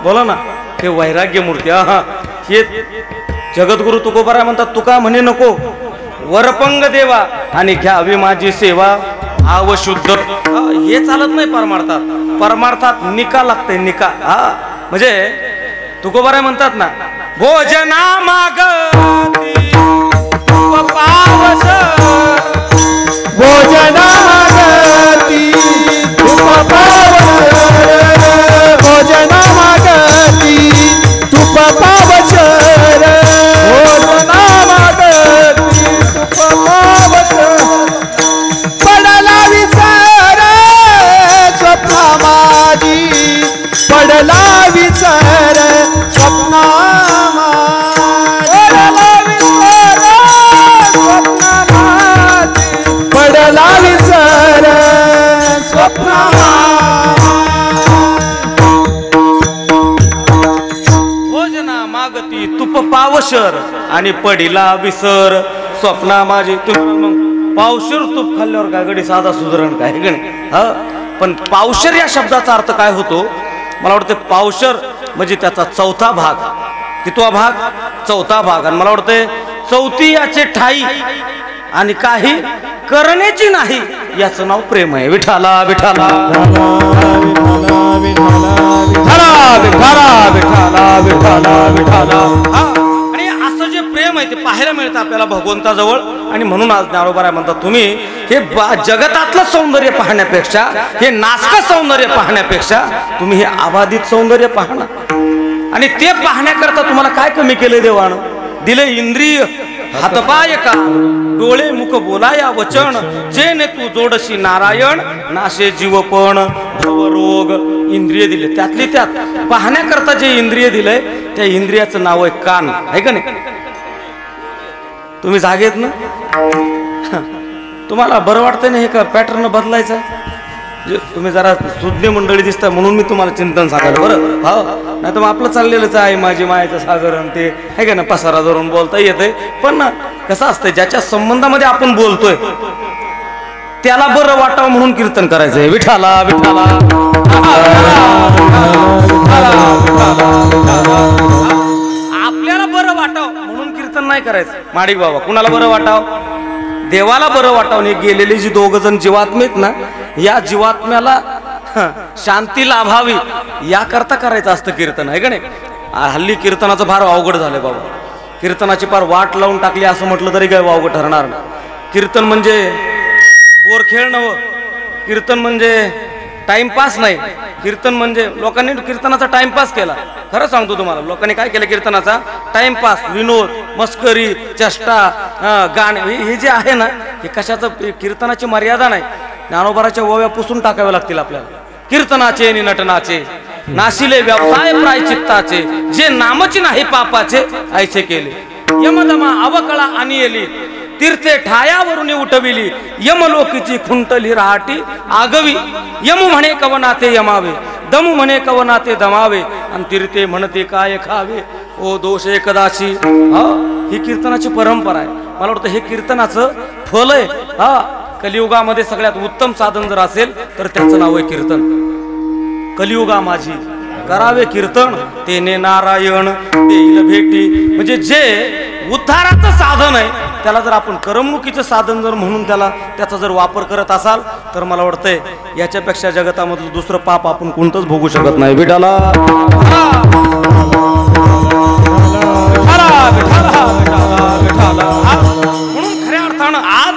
बोला ना, हे वैराग्य मूर्ती. हे जगद्गुरु तुकोबाराय म्हणतात, तुका म्हणे नको वरपंग देवा आणि घ्यावी माझी सेवा भाव शुद्ध. हे चालत नाही परमार्थात. परमार्थात निका लागते, निका. म्हणजे तुकोबाराय म्हणतात ना, भोजना मागती पावस, भोजना मागती तुप पावस, भोजना मागती तुप पावस, भोजना मागती तुप पावस. पडला विचार स्वप्ना माझी, पडला विचार स्वप्ना पडला विचार स्वप्ना. भोजना मागती तुप पावशर आणि पडिला विसर स्वप्ना माझी. मग पावशर तूप खाल्ल्यावर काय गडी साधा सुधारण काय गण. पण पावशर या शब्दाचा अर्थ काय होतो? मला वाटतं पावशर म्हणजे त्याचा चौथा भाग. कितवा भाग? चौथा भाग. आणि मला वाटतं चौथी याचे ठाई आणि काही करण्याची नाही, याचं नाव प्रेम आहे. विठाला विठाला आणि असं जे प्रेम आहे ते पाहायला मिळतं आपल्याला भगवंताजवळ. आणि म्हणून आज ज्ञानोबा म्हणतात, तुम्ही हे जगतातलं सौंदर्य पाहण्यापेक्षा, हे नासक सौंदर्य पाहण्यापेक्षा तुम्ही हे अबाधित सौंदर्य पाहना. आणि ते पाहण्याकरता तुम्हाला काय कमी केलं देवानं? दिले इंद्रिय, हातपाय का, डोळे मुख बोलाया वचन, जेने तू जोडशी नारायण नाशे जीवपण भवरोग. इंद्रिय दिले, त्यातली त्यात पाहण्याकरता जे इंद्रिय दिलंय त्या इंद्रियाचं नाव आहे कान, आहे का नाही? तुम्ही जागेत ना? तुम्हाला बरं वाटतं ना हे का पॅटर्न बदलायचा? तुम्ही जरा सुज्ञ मंडळी दिसता म्हणून मी तुम्हाला चिंतन सांगायला. बरं, हो, नाही तर मग आपलं चाललेलंच आहे माझी मायाचं सागर आणि ते, आहे का ना, पसारा धरून बोलता येतंय. पण ना कसं असतंय, ज्याच्या संबंधामध्ये आपण बोलतोय त्याला बरं वाटावं म्हणून कीर्तन करायचंय. विठाला विठाला आपल्याला बरं वाटावं म्हणून कीर्तन नाही करायचं. माडिक बाबा कुणाला बरं वाटावं? देवाला बरं वाटावं, गेलेली जी दोघ जण जीवात्मेत ना, या जीवात्म्याला शांती लाभावी याकरता करायचं असतं कीर्तन, आहे का नाही? हल्ली कीर्तनाचं फार अवघड झालंय बाबा. कीर्तनाची फार वाट लावून टाकली असं म्हटलं तरी काय अवघड ठरणार नाही. कीर्तन म्हणजे पोर खेळ नव्ह, कीर्तन म्हणजे टाइमपास नाही. कीर्तन म्हणजे लोकांनी कीर्तनाचा टाइमपास केला. खरं सांगतो तुम्हाला, लोकांनी काय केलं कीर्तनाचा टाइमपास, विनोद, मस्करी, चेष्टा, गाणे, हे जे आहे ना, हे कशाचं, कीर्तनाची मर्यादा नाही. ज्ञानोबाराच्या ओव्या पुसून टाकाव्या लागतील आपल्याला. कीर्तनाचे नि नटनाचे नाशिले व्यवसाय प्रायचित्ताचे, जे नामची नाही पापाचे ऐसे केले. यमदमा अवकळा आणि येली, तीर्थे ठायावरून उठविली, यमलोकीची खुंटली राहाटी आगवी. यमू म्हणे कवनाते यमावे, दमू म्हणे कवनाते दमावे, आणि तीर्थे म्हणते काय खावे, ओ दोष एकदाशी. ही कीर्तनाची परंपरा आहे. मला वाटतं हे कीर्तनाचं फल आहे. कलियुगामध्ये सगळ्यात उत्तम साधन जर असेल तर त्याचं नाव आहे कीर्तन. कलियुगा माझी करावे कीर्तन, तेने नारायण देईल भेटी. म्हणजे जे उद्धाराचं साधन आहे त्याला जर आपण करमणुकीचं साधन जर म्हणून त्याचा जर वापर करत असाल तर मला वाटतंय याच्यापेक्षा जगतामधलं दुसरं पाप आपण कोणतंच भोगू शकत नाही. विठाला म्हणून खऱ्या अर्थानं आज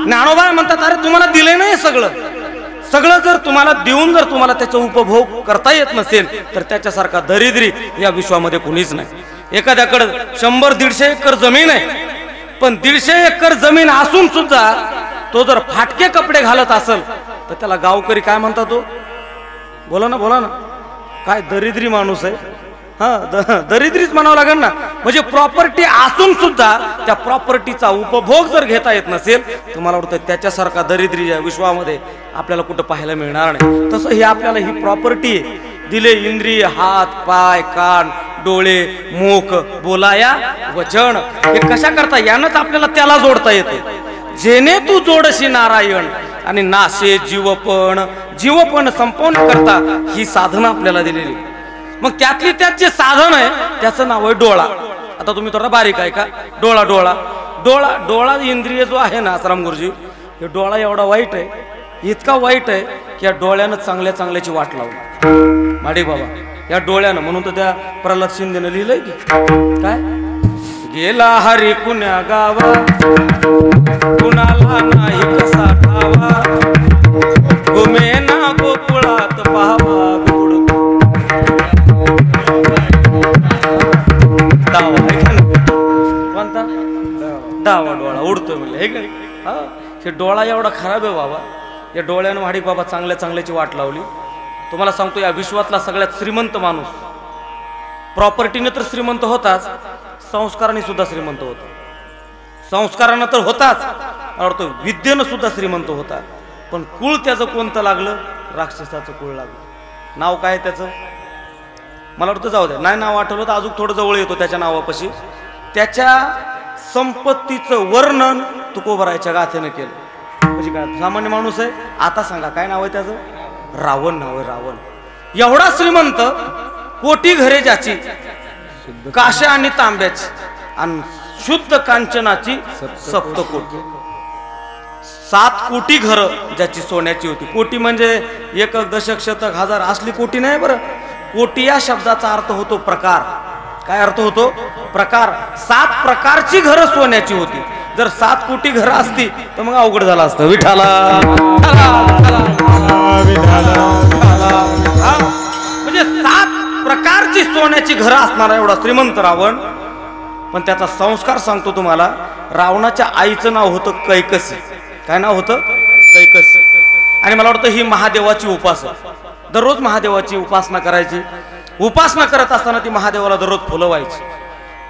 ज्ञानोबा म्हणतात, अरे तुम्हाला दिले नाही सगळं जर तुम्हाला देऊन जर तुम्हाला त्याचा उपभोग करता येत नसेल तर त्याच्यासारखा दरिद्री या विश्वामध्ये कुणीच नाही. एखाद्याकडे 100-150 एकर जमीन आहे, पण 150 एकर जमीन असून सुद्धा तो जर फाटके कपडे घालत असेल तर त्याला गावकरी काय म्हणतात? तो बोला ना, काय दरिद्री माणूस आहे. दरिद्रीच म्हणावं लागेल ना. म्हणजे प्रॉपर्टी असून सुद्धा त्या प्रॉपर्टीचा उपभोग जर घेता येत नसेल तर मला वाटतं त्याच्यासारखा दरिद्री या विश्वामध्ये आपल्याला कुठं पाहायला मिळणार नाही. तसं ही आपल्याला ही प्रॉपर्टी आहे. दिले इंद्रिय, हात, पाय, कान, डोळे, मुख, बोलाया वचन, हे कशा करता? यानंच आपल्याला त्याला जोडता येते. जेने तू जोडशी नारायण आणि नाशे जीवपण संपवण्या करता ही साधना आपल्याला दिलेली. मग त्यातली त्यात जे साधन आहे त्याचं नाव आहे डोळा. आता तुम्ही थोडा बारीक आहे का? डोळा इंद्रिय जो आहे ना आसाराम गुरुजी, हे डोळा एवढा वाईट आहे, इतका वाईट आहे की या डोळ्यानं चांगल्याची वाट लावली माडी बाबा. या डोळ्यानं, म्हणून तर त्या प्रल्हाद शिंदेनं लिहिलंय की काय, गेला हरी कुण्या गावा, कुणाला नाही कसा ठावा, घुमे ना गोकुळात पाहावा गोड. कोणता डावा डोळा उडतो म्हणले, हे का? हे डोळा एवढा खराब आहे बाबा. या डोळ्यानं वाडी बाबा चांगल्याची वाट लावली. तुम्हाला सांगतो, या विश्वातला सगळ्यात श्रीमंत माणूस, प्रॉपर्टीने तर श्रीमंत होताच, संस्काराने सुद्धा श्रीमंत होता. संस्कारानं तर होताच, आवडतो विद्येनं सुद्धा श्रीमंत होता. पण कुळ त्याचं कोणतं लागलं? राक्षसाचं कुळ लागलं. नाव काय त्याचं? मला वाटतं जाऊ द्या, नाही नाव आठवलं तर अजून थोडं जवळ येतो त्याच्या नावापाशी. त्याच्या संपत्तीचं वर्णन तुकोबरायच्या गाथेनं केलं. म्हणजे काय सामान्य माणूस आहे. आता सांगा काय नाव आहे त्याचं? रावण नाव आहे. रावण एवढा श्रीमंत, कोटी घरे ज्याची, काश्या आणि तांब्याची, आणि शुद्ध कांचनाची 7 कोटी. 7 कोटी घरं ज्याची सोन्याची होती. कोटी म्हणजे एकक, दशक, शतक, हजार असली कोटी नाही बरं. कोटी या शब्दाचा अर्थ होतो प्रकार. काय अर्थ होतो? प्रकार. 7 प्रकारची घरं सोन्याची होती. जर 7 कोटी घरं असती तर मग अवघड झालं असतं. विठाला म्हणजे 7 प्रकारची सोन्याची घरं असणारा एवढा श्रीमंत रावण. पण त्याचा संस्कार सांगतो तुम्हाला. रावणाच्या आईचं नाव होतं कैकसी. काय नाव होतं? कैकसी. आणि मला वाटतं ही महादेवाची उपासना, दररोज महादेवाची उपासना करायची. उपासना करत असताना ती महादेवाला दररोज फुलं व्हायची.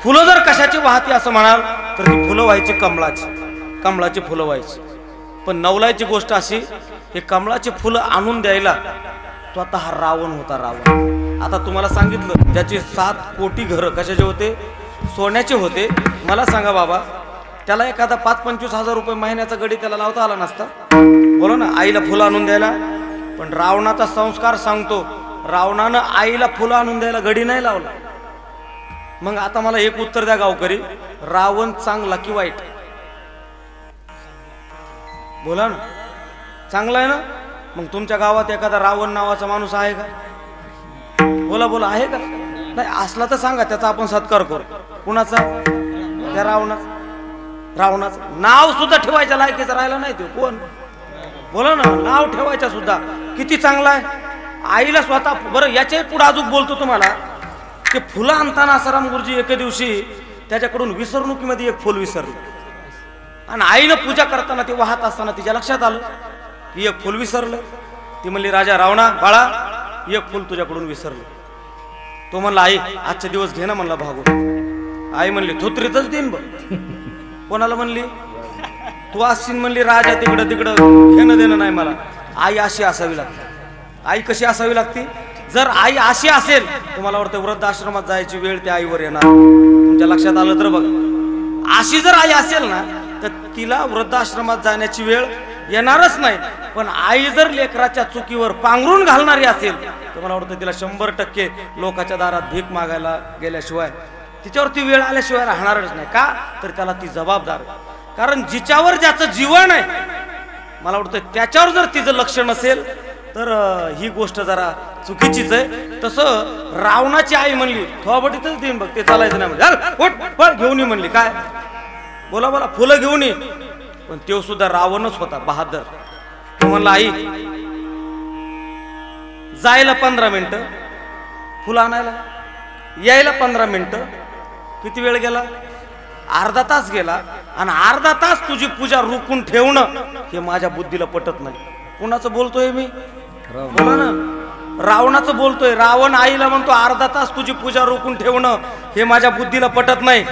फुलं जर कशाची वाहती असं म्हणाल तर ती फुलं व्हायची कमळाची फुलं व्हायची. पण नवलाची गोष्ट अशी, हे कमळाची फुलं आणून द्यायला स्वतः हा रावण होता. रावण. आता तुम्हाला सांगितलं ज्याचे 7 कोटी घरं कशाचे होते? सोन्याचे होते. मला सांगा बाबा, त्याला एखादा 5-25 हजार रुपये महिन्याचा गडी त्याला लावता आला नसता? बोला ना, आईला फुलं आणून द्यायला. पण रावणाचा संस्कार सांगतो, रावणानं आईला फुलं आणून द्यायला गडी नाही लावला. मग आता मला एक उत्तर द्या गावकरी, रावण चांगला की वाईट? बोला ना, चांगलं आहे ना? मग तुमच्या गावात एखादा रावण नावाचा माणूस आहे का? बोला बोला, आहे का? नाही असला तर सांगा, त्याचा आपण सत्कार करू. कुणाचा? त्या रावणाचं नाव सुद्धा ठेवायच्या लायकीचं राहिला नाही. तो कोण? बोला ना, नाव ठेवायच्या सुद्धा. किती चांगला आहे. आईला स्वतः. बरं याच्याही पुढे अजून बोलतो तुम्हाला की फुलं आणताना आसाराम गुरुजी एके दिवशी त्याच्याकडून विसरणुकीमध्ये एक फुल विसरलं आणि आईनं पूजा करताना ते वाहत असताना तिच्या लक्षात आलं की एक फुल विसरलं. ती म्हणली, राजा रावणा, बाळा, एक फुल तुझ्याकडून विसरलं. तो म्हणला, आई आजचे दिवस घे ना म्हणला भागून. आई म्हणली, थुत्रीतच देईन बघ. कोणाला म्हणली? तू असशील म्हणली राजा, तिकडं घेणं देणं नाही मला. आई अशी असावी लागते. आई कशी असावी लागते? जर आई अशी असेल, तुम्हाला वाटतं वृद्धाश्रमात जायची वेळ त्या आईवर येणार. तुमच्या लक्षात आलं तर बघा, अशी जर आई असेल ना तर तिला वृद्धाश्रमात जाण्याची वेळ येणारच नाही. पण आई जर लेकराच्या चुकीवर पांघरून घालणारी असेल तर मला वाटतं तिला 100% लोकांच्या दारात भीक मागायला गेल्याशिवाय, तिच्यावर ती वेळ आल्याशिवाय राहणारच नाही. का? तर त्याला ती जबाबदार. कारण जिच्यावर ज्याचं जीवन आहे, मला वाटतं त्याच्यावर जर तिचं लक्ष नसेल तर ही गोष्ट जरा चुकीचीच आहे. तसं रावणाची आई म्हणली, थोबाटीतच देईन बघ, ते चालायचं नाही म्हणजे फळ घेऊन ये म्हणली. काय? बोला बोला, फुलं घेऊन ये. पण तो सुद्धा रावणच होता, बहादर. तो म्हणला, आई जायला 15 मिनिटं, फुलं आणायला यायला 15 मिनिटं. किती वेळ गेला? अर्धा तास गेला. आणि अर्धा तास तुझी पूजा रोखून ठेवणं हे माझ्या बुद्धीला पटत नाही. कुणाचं बोलतोय मी? बोला ना, रावणाचं बोलतोय. रावण आईला म्हणतो, अर्धा तास तुझी पूजा रोखून ठेवणं हे माझ्या बुद्धीला पटत नाही.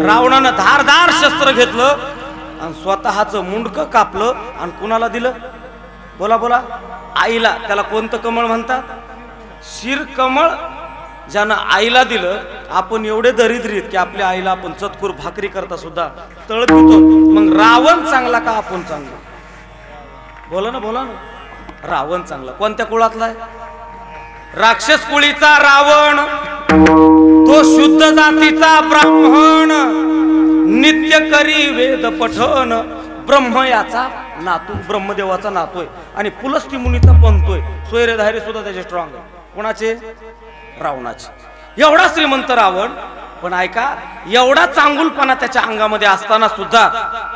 रावणानं धारदार शस्त्र घेतलं आणि स्वतःचं मुंडकं कापलं आणि कुणाला दिलं? बोला बोला, आईला. त्याला कोणतं कमळ म्हणतात? शिरकमळ. ज्यानं आईला दिलं. आपण एवढे दरिद्रीत की आपल्या आईला आपण चतकूर भाकरी करता सुद्धा तळपितो. मग रावण चांगला का आपण चांगला? बोला ना, बोला ना. रावण चांगला. कोणत्या कुळातला आहे? राक्षस कुळीचा रावण, तो शुद्ध जातीचा ब्राह्मण, नित्य करी वेद पठण, ब्रह्म याचा नातू, ब्रह्मदेवाचा नातोय आणि पुलस्ती मुनीचा पंतोय. सोयरेधारी सुद्धा त्याचे स्ट्रॉंग. कोणाचे? रावणाचे. एवढा श्रीमंत रावण, पण ऐका, एवढा चांगुलपणा त्याच्या अंगामध्ये असताना सुद्धा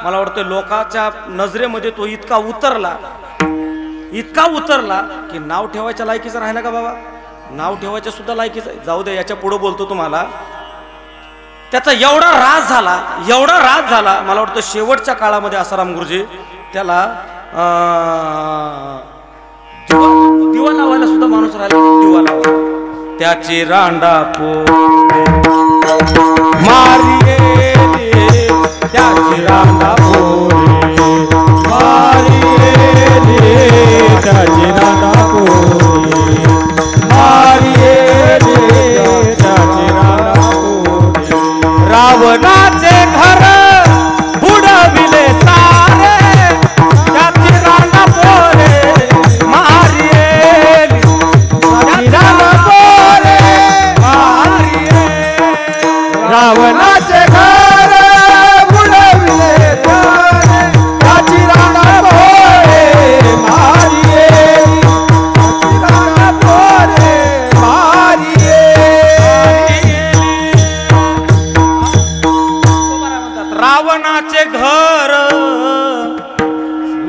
मला वाटतं लोकांच्या नजरेमध्ये तो इतका उतरला की नाव ठेवायच्या लायकीचा राहिला का बाबा? नाव ठेवायच्या सुद्धा लायकीचा. जाऊ दे, याच्या पुढे बोलतो तुम्हाला. त्याचा एवढा राज झाला, मला वाटतं शेवटच्या काळामध्ये आसाराम गुरुजी त्याला दिवा लावायला सुद्धा माणूस राहिला. दिवा लावायला त्याची रांडा मारिये, त्याची रांडा त्याची रांडा मारिये, त्याची रांडा. रावणाचे घर बुडविले सारे, त्याची रांडा पोरे मारिये, त्याची रांडा पोरे मारिये. रावणाचे घर बुडविले सारे, त्याची रांडा पोरे मारिये, त्याची रांडा पोरे मारिये. रावणाचे घर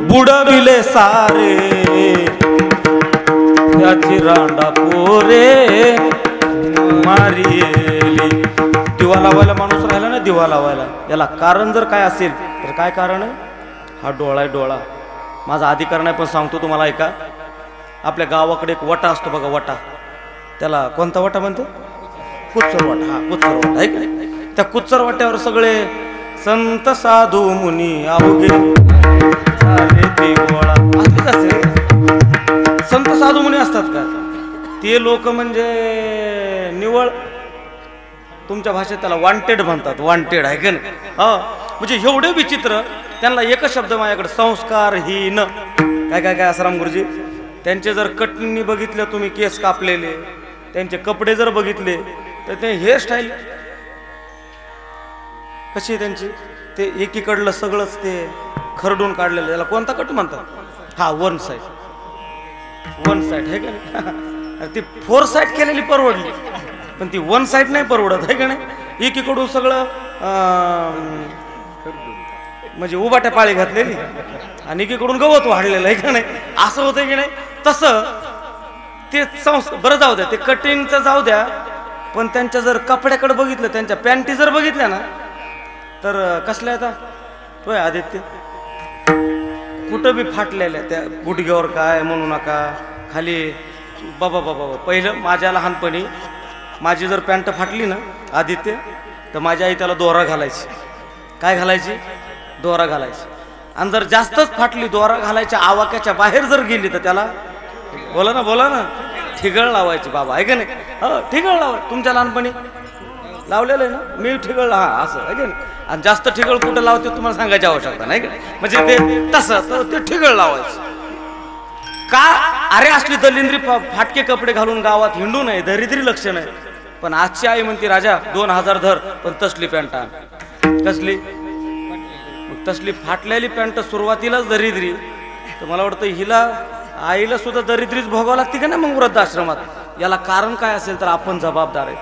बुडविले सारे, त्याची रांडा पोरे मारियेली. दिवा लावायला माणूस राहिला ना, दिवा लावायला. याला कारण जर काय असेल तर काय कारण आहे? हा डोळा आहे, डोळा. माझा अधिकार नाही पण सांगतो तुम्हाला, ऐका. आपल्या गावाकडे एक वटा असतो बघा, वटा. त्याला कोणता वटा म्हणतो? कुच्चर वाटा. हा, कुच्चर वाटा आहे का? त्या कुच्चर वाट्यावर सगळे संत साधू मुनी अवघे झाले ते गोळा. संत साधू मुनी असतात का? ते लोक म्हणजे निवळ, तुमच्या भाषेत त्याला वॉन्टेड म्हणतात. वॉन्टेड आहे का नाही? हा, म्हणजे एवढे विचित्र. त्यांना एकच शब्द माझ्याकडे, संस्कारहीन. काय काय काय आसाराम गुरुजी, त्यांचे जर कटनी बघितलं तुम्ही, केस कापलेले, त्यांचे कपडे जर बघितले तर ते हेअरस्टाईल कशी आहे त्यांची, ते एकीकडलं सगळंच ते खरडून काढलेलं, याला कोणता कट म्हणतात? हा, वन साइड आहे का नाही? ती 4 साइड केलेली परवडली, पण ती 1 साइड नाही परवडत आहे का नाही? एकीकडून सगळं म्हणजे उबाट्या पाळी घातलेली आणि एकीकडून गवत वाढलेलं आहे का नाही, असं होतं की नाही? तसं ते बरं जाऊ द्या, ते कटिंगचं जाऊ द्या, पण त्यांच्या जर कपड्याकडे बघितलं, त्यांच्या पॅन्टी जर बघितल्या ना, तर कसल्या आता होय आदित्य, कुठं बी फाटलेल्या, त्या गुडघ्यावर काय म्हणू नका, खाली बाबा बाबा. पहिलं माझ्या लहानपणी माझी जर पॅन्ट फाटली ना आदित्य, तर माझी आई त्याला दोरा घालायची. काय घालायची? दोरा घालायची. आणि जर जास्तच फाटली, दोरा घालायच्या आवाक्याच्या बाहेर जर गेली, तर त्याला बोला ना ठिगळ लावायची बाबा, आहे का नाही? हो, ठिगळ लावायची. तुमच्या लहानपणी लावलेलं आहे ना, मी ठिगळ, हा असं आहे का नाही? आणि जास्त ठिगळ कुठं लावते तुम्हाला सांगायची आवश्यकता नाही का? म्हणजे ते तसं तर ते ठिगळ लावायचं का? अरे असली दलिंद्री फाटके कपडे घालून गावात हिंडू नये, दरिद्री लक्ष नाही. पण आजची आई म्हणते, राजा 2000 धर, पण तसली पॅन्ट आण. कसली? मग तसली फाटलेली पॅन्ट सुरुवातीलाच दरिद्री, तर मला वाटतं हिला आईला सुद्धा दरिद्रीच भोगावं लागते का नाही मग वृद्धाश्रमात? याला कारण काय असेल तर आपण जबाबदार आहे.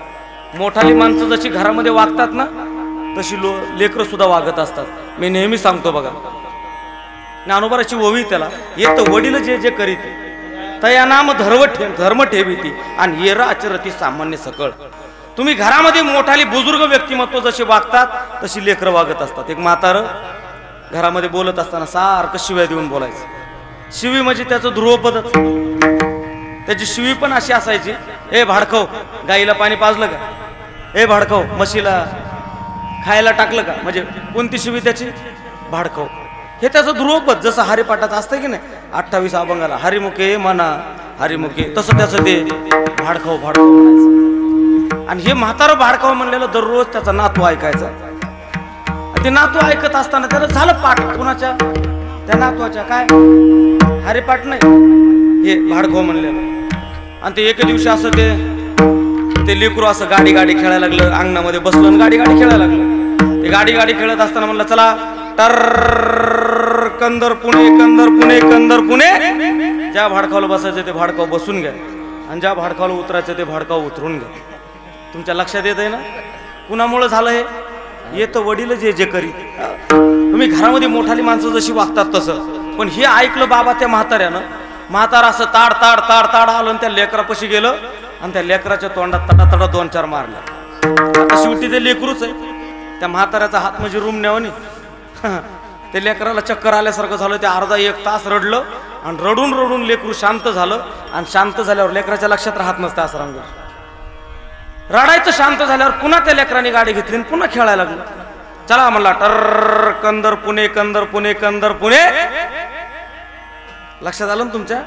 मोठाली माणसं जशी घरामध्ये वागतात ना, तशी लेकरं सुद्धा वागत असतात. मी नेहमी सांगतो बघा, ज्ञानोबाची ओवी त्याला येत, वडील जे जे करीत तया नाम धर्म ठेवीती आणि येरा आचरती सामान्य सकळ. तुम्ही घरामध्ये मोठाली बुजुर्ग व्यक्तिमत्व जसे वागतात, तशी लेकरं वागत असतात. एक म्हातारं घरामध्ये बोलत असताना सारखं शिव्या देऊन बोलायचं. शिवी म्हणजे त्याचं ध्रुवपदच. त्याची शिवी पण अशी असायची, ए भाडखव, गाईला पाणी पाजलं का? ए भाडखव, म्हशीला खायला टाकलं का? म्हणजे कोणती शिवी त्याची? भाडखव. हे त्याचं ध्रुवपद. जसं हरिपाठात असतं की नाही, 28 अभंगाला हरिमुखे म्हणा हरिमुखे, तसं त्याचं ते भाडखव म्हणायचं. आणि हे म्हातारं भाडखव म्हणलेलं दररोज त्याचा नातू ऐकायचा. ते नातू ऐकत असताना त्याला झालं पाठ, कुणाच्या? त्या नातवाच्या. काय? हरिपाठ नाही, हे भाडखव म्हणलेलं. आणि ते एके दिवशी असं ते लेकरू असं गाडी खेळायला लागलं, अंगणामध्ये बसलं आणि गाडी खेळायला लागलं. ते गाडी खेळत असताना म्हणलं, चला टर कंदर पुणे. ज्या भाडकावला बसायचं ते भाडकाव बसून घ्या, आणि ज्या भाडकावला उतरायचं ते भाडकाव उतरून घ्या. तुमच्या लक्षात येत आहे ना कुणामुळं झालं हे? येतं वडील जे जे करीत. तुम्ही घरामध्ये मोठाली माणसं जशी वागतात तसं. पण हे ऐकलं बाबा त्या म्हाताऱ्यानं. म्हातारा असं ताड आलं आणि त्या लेकरापाशी गेलं आणि त्या लेकराच्या तोंडात तडा 2-4 मारला. आता शेवटी ते लेकरूच आहे. त्या म्हाताऱ्याचा हात म्हणजे रूम न्यावनी. ते लेकराला चक्कर आल्यासारखं झालं. ते अर्धा 1 तास रडलं आणि रडून लेकरू शांत झालं. आणि शांत झाल्यावर लेकराच्या लक्षात राहत नसतं असं रंग. रडायचं शांत झाल्यावर पुन्हा त्या लेकराने गाडी घेतली आणि पुन्हा खेळायला लागलं. चला म्हणला, टर कंदर पुणे. लक्षात आलं ना तुमच्या?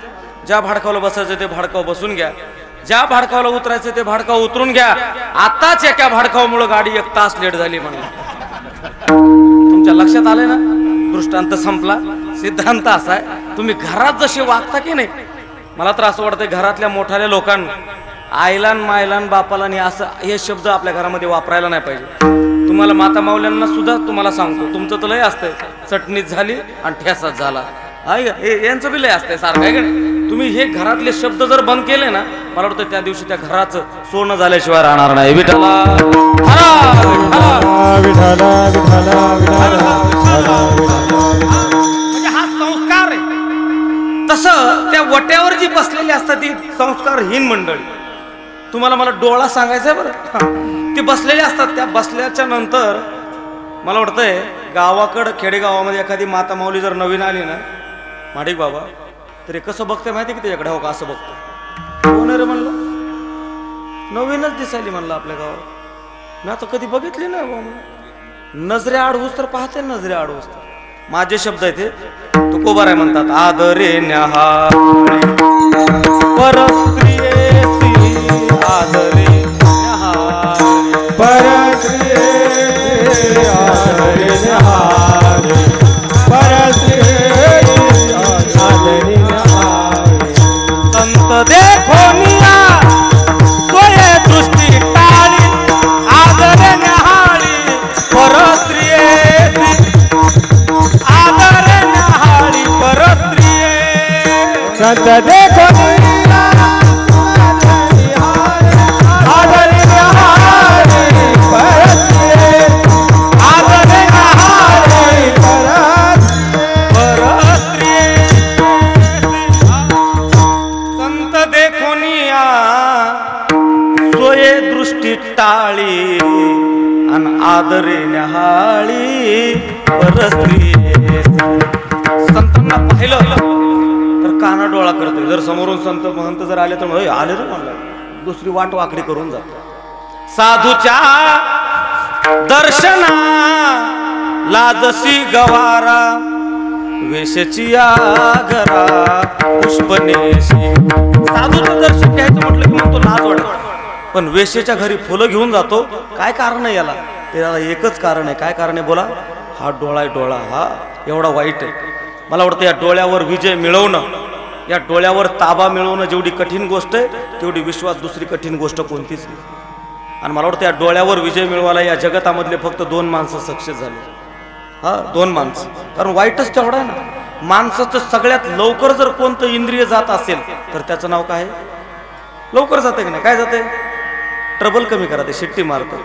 ज्या भाडकावला बसायचं ते भाडकाव बसून घ्या, ज्या भाडकावला उतरायचं ते भाडकाव उतरून घ्या. आताच एका भाडकावामुळे गाडी 1 तास लेट झाली म्हणलं. तुमच्या लक्षात आलंय ना? दृष्टांत संपला. सिद्धांत असा आहे, तुम्ही घरात जसे वागता की नाही, मला तर असं वाटतं घरातल्या मोठ्या लोकांना आईलान मायलान बापाला नाही असं हे शब्द आपल्या घरामध्ये वापरायला नाही पाहिजे. तुम्हाला माता माऊल्यांना सुद्धा तुम्हाला सांगतो, तुमचं तर लय असतंय, चटणीत झाली आणि ठेसात झाला, यांचं बी लय असतंय सारखं, आहे का नाही? तुम्ही हे घरातले शब्द जर बंद केले ना, मला वाटतं त्या दिवशी त्या घराचं सोनं झाल्याशिवाय राहणार नाही. विठ्ठला म्हणजे हा संस्कार आहे. तसं त्या वट्यावर जी बसलेली असतात ती संस्कारहीन मंडळी. तुम्हाला मला डोळा सांगायचा आहे बरं. ते बसलेले असतात. त्या बसल्याच्या नंतर मला वाटतंय गावाकडं खेडेगावामध्ये एखादी माता माऊली जर नवीन आली ना, माडिक बाबा, तरी कसं बघते माहिती की त्याच्याकडे? हो का, असं बघतो. कोण रे म्हणलं? नवीनच दिसायली म्हणलं आपल्या गावात. मी आता कधी बघितली नाही बाबा. नजरे आडवूस तर पाहते, नजरे आडवूस तर. माझे शब्द आहे ते तुकोबाराय म्हणतात, आदरे न्याहाळी परस्त्रियेसी, आदरे न्याहाळी परस्त्रियेसी, आदरे न्याहाळी परस्त्रियेसी, आदरे न्याहाळी. संत देखोनिया सोये दृष्टी टाळी, आदरे न्याहाळी परस्त्रियेसी, आदरे संत देखो नीला आदरे निहारे परस्त्रे आदरे निहारे परस्त्रे संत देखोनिया सोये दृष्टी टाळी आणि आदरे न्याहाळी परस्त्री संतांना पाहिलं तर काना डोळा करतोय. जर समोरून संत महंत जर आले तर आले रे म्हणलं दुसरी वाट वाकडी करून जातो. साधूच्या दर्शना लाजसी गवारा वेशची घरा पुष्पनेशी. साधूचं दर्शन घ्यायचं म्हटलं की म्हणतो लाज वाटत, पण वेशेच्या घरी फुलं घेऊन जातो. काय कारण आहे याला? त्याला एकच कारण आहे. काय कारण आहे बोला? हा डोळा आहे. डोळा हा एवढा वाईट आहे. मला वाटतं या डोळ्यावर विजय मिळवणं, या डोळ्यावर ताबा मिळवणं जेवढी कठीण गोष्ट आहे तेवढी विश्वात दुसरी कठीण गोष्ट कोणतीच नाही. आणि मला वाटतं या डोळ्यावर विजय मिळवायला या जगतामधले फक्त 2 माणसं सक्सेस झाले. हा 2 माणसं. कारण वाईटच तेवढा आहे ना. माणसाचं सगळ्यात लवकर जर कोणतं इंद्रिय जात असेल तर त्याचं नाव काय? लवकर जाते की नाही? काय जाते? ट्रबल कमी करा, ते शिट्टी मारतो.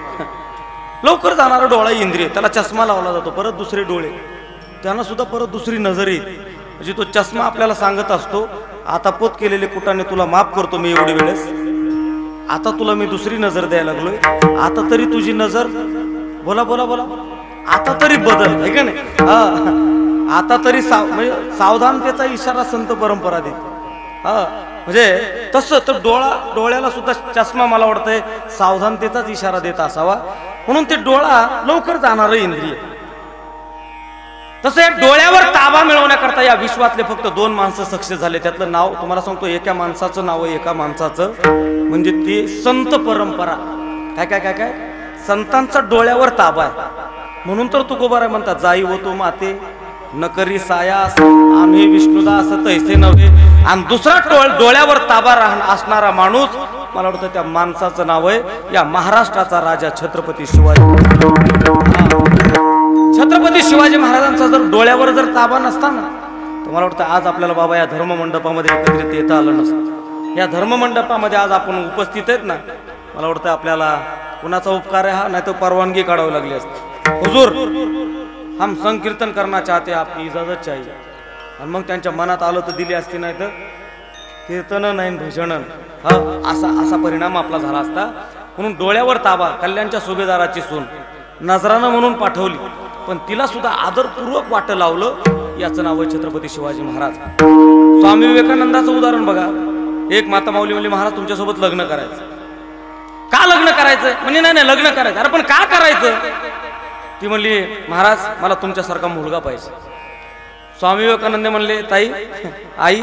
लवकर जाणारा डोळा इंद्रिय, त्याला चष्मा लावला जातो. परत दुसरे डोळे, त्यांना सुद्धा परत दुसरी नजर येते. म्हणजे तो चष्मा आपल्याला सांगत असतो आता पोत केलेले कुटाने तुला माफ करतो मी एवढी वेळेस, आता तुला मी दुसरी नजर द्यायला लागलोय, आता तरी तुझी नजर बोला बोला बोला आता तरी बदल आहे का नाही? हा आता तरी म्हणजे सावधानतेचा इशारा संत परंपरा देते. हा म्हणजे तसं तर डोळ्याला सुद्धा चष्मा मला वाटतंय सावधानतेचाच इशारा देत असावा. म्हणून ते डोळा लवकर जाणारं इंद्रिय. तसं डोळ्यावर ताबा मिळवण्याकरता या विश्वातले फक्त 2 माणसं सक्सेस झाले. त्यातलं नाव तुम्हाला सांगतो, एका माणसाचं नाव आहे, एका माणसाचं म्हणजे ती संत परंपरा. काय काय काय काय संतांचा डोळ्यावर ताबा आहे. म्हणून तर तुकोबाराय म्हणतात जाई होतो माते न करी सायास आम्ही विष्णुदास तैसे नव्हे. आणि दुसरा डोळ्यावर ताबा असणारा माणूस मला वाटतं त्या माणसाचं नाव आहे या महाराष्ट्राचा राजा छत्रपती शिवाजी. छत्रपती शिवाजी महाराजांचा जर डोळ्यावर जर ताबा नसता ना तर मला वाटतं आज आपल्याला बाबा या धर्ममंडपामध्ये एकत्रित येता आलं नसतं. या धर्ममंडपामध्ये आज आपण उपस्थित आहेत ना, मला वाटतं आपल्याला कुणाचा उपकार आहे हा, नाही तर परवानगी काढावी लागली असते. हुजूर हम संकीर्तन करना चाहते, आपकी इजाजत चाहिए. आणि मग त्यांच्या मनात आलं तर दिली असती, नाही तर कीर्तन नाही भजन हा असा परिणाम आपला झाला असता. म्हणून डोळ्यावर ताबा. कल्याणच्या सुभेदाराची सून नजरानं म्हणून पाठवली, पण तिला सुद्धा आदरपूर्वक वाटं लावलं. याचं नाव आहे छत्रपती शिवाजी महाराज. स्वामी विवेकानंदाचं उदाहरण बघा. एक माता माऊली म्हणली महाराज तुमच्यासोबत लग्न करायचं. का लग्न करायचं? म्हणजे नाही लग्न करायचं. अरे पण का करायचं? ती म्हणली महाराज मला तुमच्यासारखा मुलगा पाहिजे. स्वामी विवेकानंद म्हणले ताई आई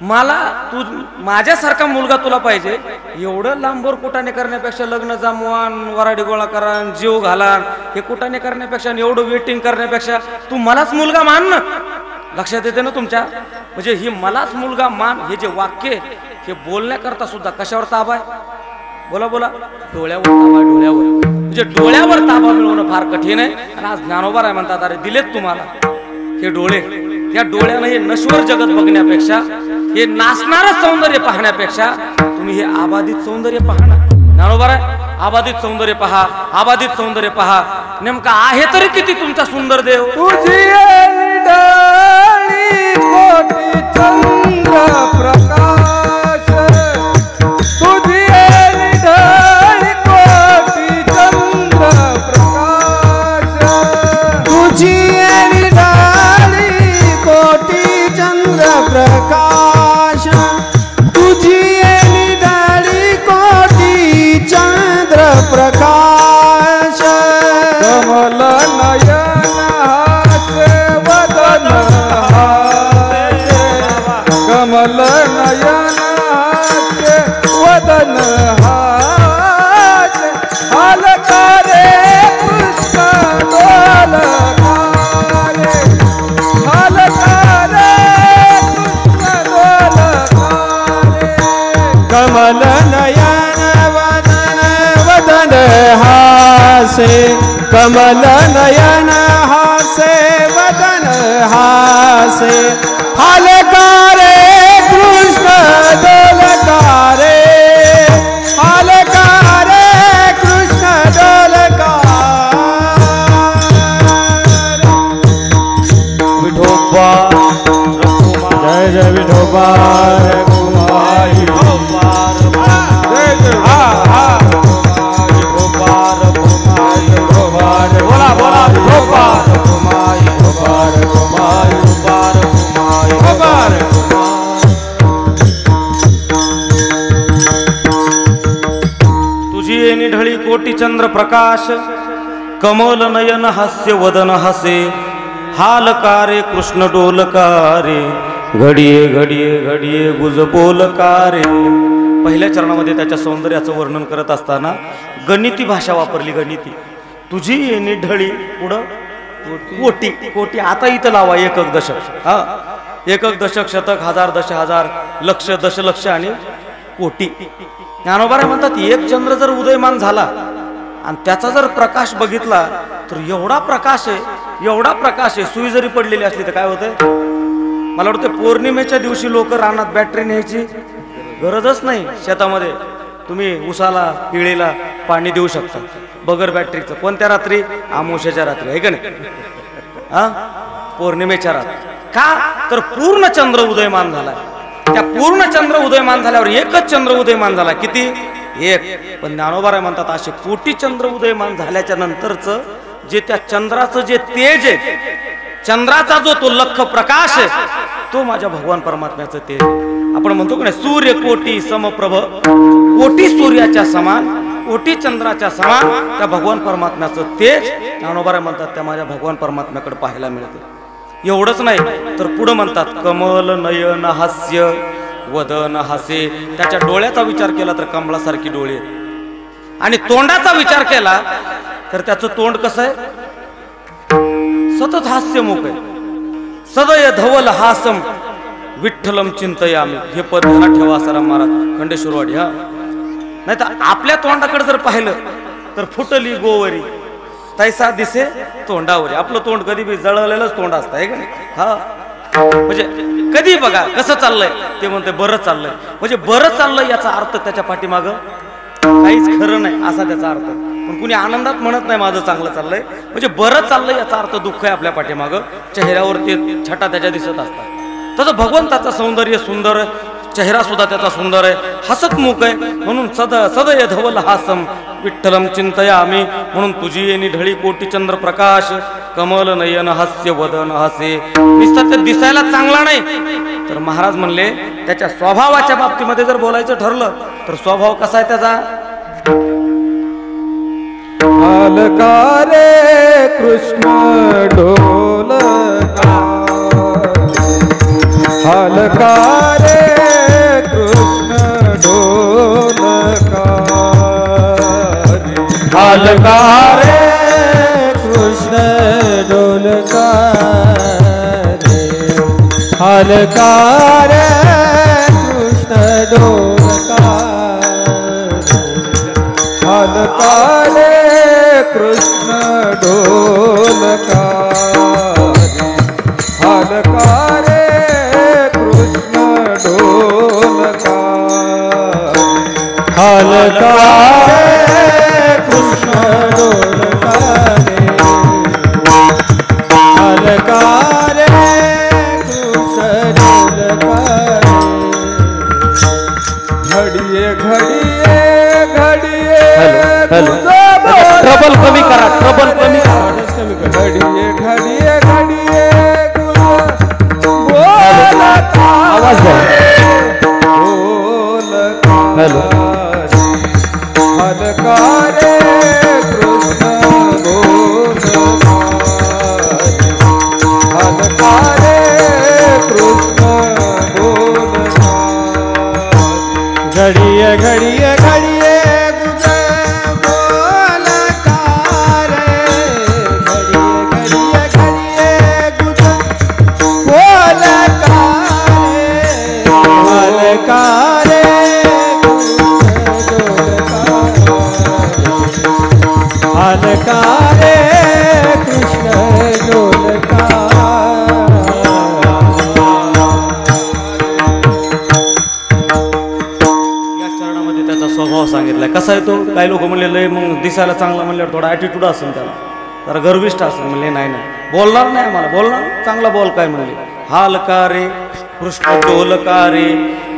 मला तू माझ्यासारखा मुलगा तुला पाहिजे. एवढं लांबवर कुटाने करण्यापेक्षा लग्न जमवान वराडी गोळा करा जीव घाला हे कुटाने करण्यापेक्षा एवढं वेटिंग करण्यापेक्षा तू मलाच मुलगा मान ना. लक्षात येते ना तुमच्या? म्हणजे ही मलाच मुलगा मान हे जे वाक्य हे बोलण्याकरता सुद्धा कशावर ताबा आहे? बोला बोला. डोळ्यावर ताबा. डोळ्यावर म्हणजे डोळ्यावर ताबा मिळवणं फार कठीण आहे. आणि आज ज्ञानोबा राय म्हणतात अरे दिलेत तुम्हाला हे डोळे. या डोळ्यानं हे नश्वर जगत बघण्यापेक्षा हे नाचणारं सौंदर्य पाहण्यापेक्षा तुम्ही हे आबादित सौंदर्य पहा ना. ज्ञानोबा राय आबादित सौंदर्य पहा, आबादित सौंदर्य पहा. नेमका आहे तरी किती तुमचा सुंदर देव. तुझी कोटी चंद्र प्रकाश, तुझी कोटी चंद्र प्रकाश, तुझी कोटी चंद्र प्रकाश, तुझी कोटी चंद्र प्रकाश. कमल नयन हासे वदन हासे, कमल नयन हासे वदन हासे, हलकारे पुष्प डोलकारे, हलकारे पुष्प डोलकारे. कमल नयन वदन वदन हासे, कमल नयन हासे वदन हासे हालकारे कृष्ण डोलकारे हालकारे कृष्ण डोलकारे विठोबा जय जय विठोबा रघुमाई जय जय हा हा बोला बोला विठोबा रघुमाई रघुमाई तुझी येणी ढळी कोटी चंद्र प्रकाश कमल नयन हास्य वदन हसे हालकारे कृष्ण डोलकारे घडिये घडिये घडिये गुज बोलकारे. पहिल्या चरणामध्ये त्याच्या सौंदर्याचं वर्णन करत असताना गणिती भाषा वापरली. गणिती तुझी येणी ढळी पुढं कोटी कोटी. आता इथं लावा एकक दशक. हा एकक दशक शतक हजार दशहजार लक्ष दशलक्ष आणि कोटी. ज्ञानोबा म्हणतात एक चंद्र जर उदयमान झाला आणि त्याचा जर प्रकाश बघितला तर एवढा प्रकाश आहे एवढा प्रकाश आहे. सुई जरी पडलेली असली तर काय होतंय. मला वाटतं पौर्णिमेच्या दिवशी लोक रानात बॅटरी न्यायची गरजच नाही. शेतामध्ये तुम्ही उसाला केळीला पाणी देऊ शकता बगर बॅटरीचं. कोणत्या रात्री. आमोशाच्या रात्री आहे का नाही. हा पौर्णिमेच्या रात्री. का तर पूर्ण चंद्र उदयमान झाला. त्या पूर्ण चंद्र उदयमान झाल्यावर एकच चंद्र उदयमान झाला. किती एक. पण ज्ञानोबा म्हणतात असे कोटी चंद्र उदयमान झाल्याच्या नंतरच जे त्या चंद्राचं जे तेज आहे चंद्राचा जो तो लख प्रकाश आहे तो माझ्या भगवान परमात्म्याचं तेज. आपण म्हणतो की नाही सूर्य कोटी समप्रभ. कोटी सूर्याच्या समान कोटी चंद्राच्या समान त्या भगवान परमात्म्याचं तेज ज्ञानोबा म्हणतात त्या माझ्या भगवान परमात्म्याकडे पाहायला मिळते. एवढंच नाही तर पुढं म्हणतात कमल नयन हास्य वदन हासे. त्याच्या डोळ्याचा विचार केला तर कमळासारखी डोळे आणि तोंडाचा विचार केला तर त्याचं तोंड कसं आहे सतत हास्यमुख आहे. सदय धवल हासम विठ्ठलम चिंतयामी. हे पद ध्यानात ठेवा आसाराम महाराज खंडेश्वरवाडी. हा नाही तर आपल्या तोंडाकडे जर पाहिलं तर फुटली गोवरी तैसा दिसे तोंडावरी. आपलं तोंड कधी बी जळलेलंच तोंड असतं आहे का नाही. हा म्हणजे कधी बघा कसं चाललंय ते म्हणते बरं चाललंय. म्हणजे बरं चाललंय याचा अर्थ त्याच्या पाठीमागं काहीच खरं नाही असा त्याचा अर्थ. पण कुणी आनंदात म्हणत नाही माझं चांगलं चाललंय. म्हणजे बरं चाललंय याचा अर्थ दुःख आहे आपल्या पाठीमागं. चेहऱ्यावर ते छटा त्याच्या दिसत असतात. तसं भगवंताचं सौंदर्य सुंदर आहे. चेहरा सुद्धा त्याचा सुंदर आहे. हसतमुख आहे. म्हणून सदय धवल हासम विठ्ठलम चिंतयामी. म्हणून तुझी येणी ढळी कोटी चंद्र प्रकाश कमल नयन हास्य वदन हसे. नुसतं ते दिसायला चांगला नाही तर महाराज म्हणले त्याच्या स्वभावाच्या बाबतीमध्ये जर बोलायचं ठरलं तर स्वभाव कसा आहे त्याचा. हालकारे कृष्ण डोलका हालकारे कृष्ण डोलका हालकारे कृष्ण डोलका हालकारे कृष्ण डोलका हालकारे कृष्ण डोलका हालकारे कृष्ण डोलका हालकारे कृष्ण डोलका हालकारे कृष्ण डोलका घडिये घडिये घडिये ट्रबल कमी करा. ट्रबल कमी करा. घडिये घडिये घडिये बोलका आवाज द्या. बोलका हॅलो. हलकारे कृष्ण बोलका हलकारे कृष्ण बोलका घडिये घडिये घडिये हालकारे कृष्ण डोलका स्वभाव सांगितलाय. कसा आहे तो? काही लोक म्हणले लय मग दिसायला चांगला म्हणल्यावर थोडा ॲटिट्यूड असेल त्याला, जरा गर्विष्ठ असेल. म्हणले नाही नाही बोलणार नाही आम्हाला, बोलणार चांगला बोल काय म्हणले. हालकारे कृष्ण डोलकारे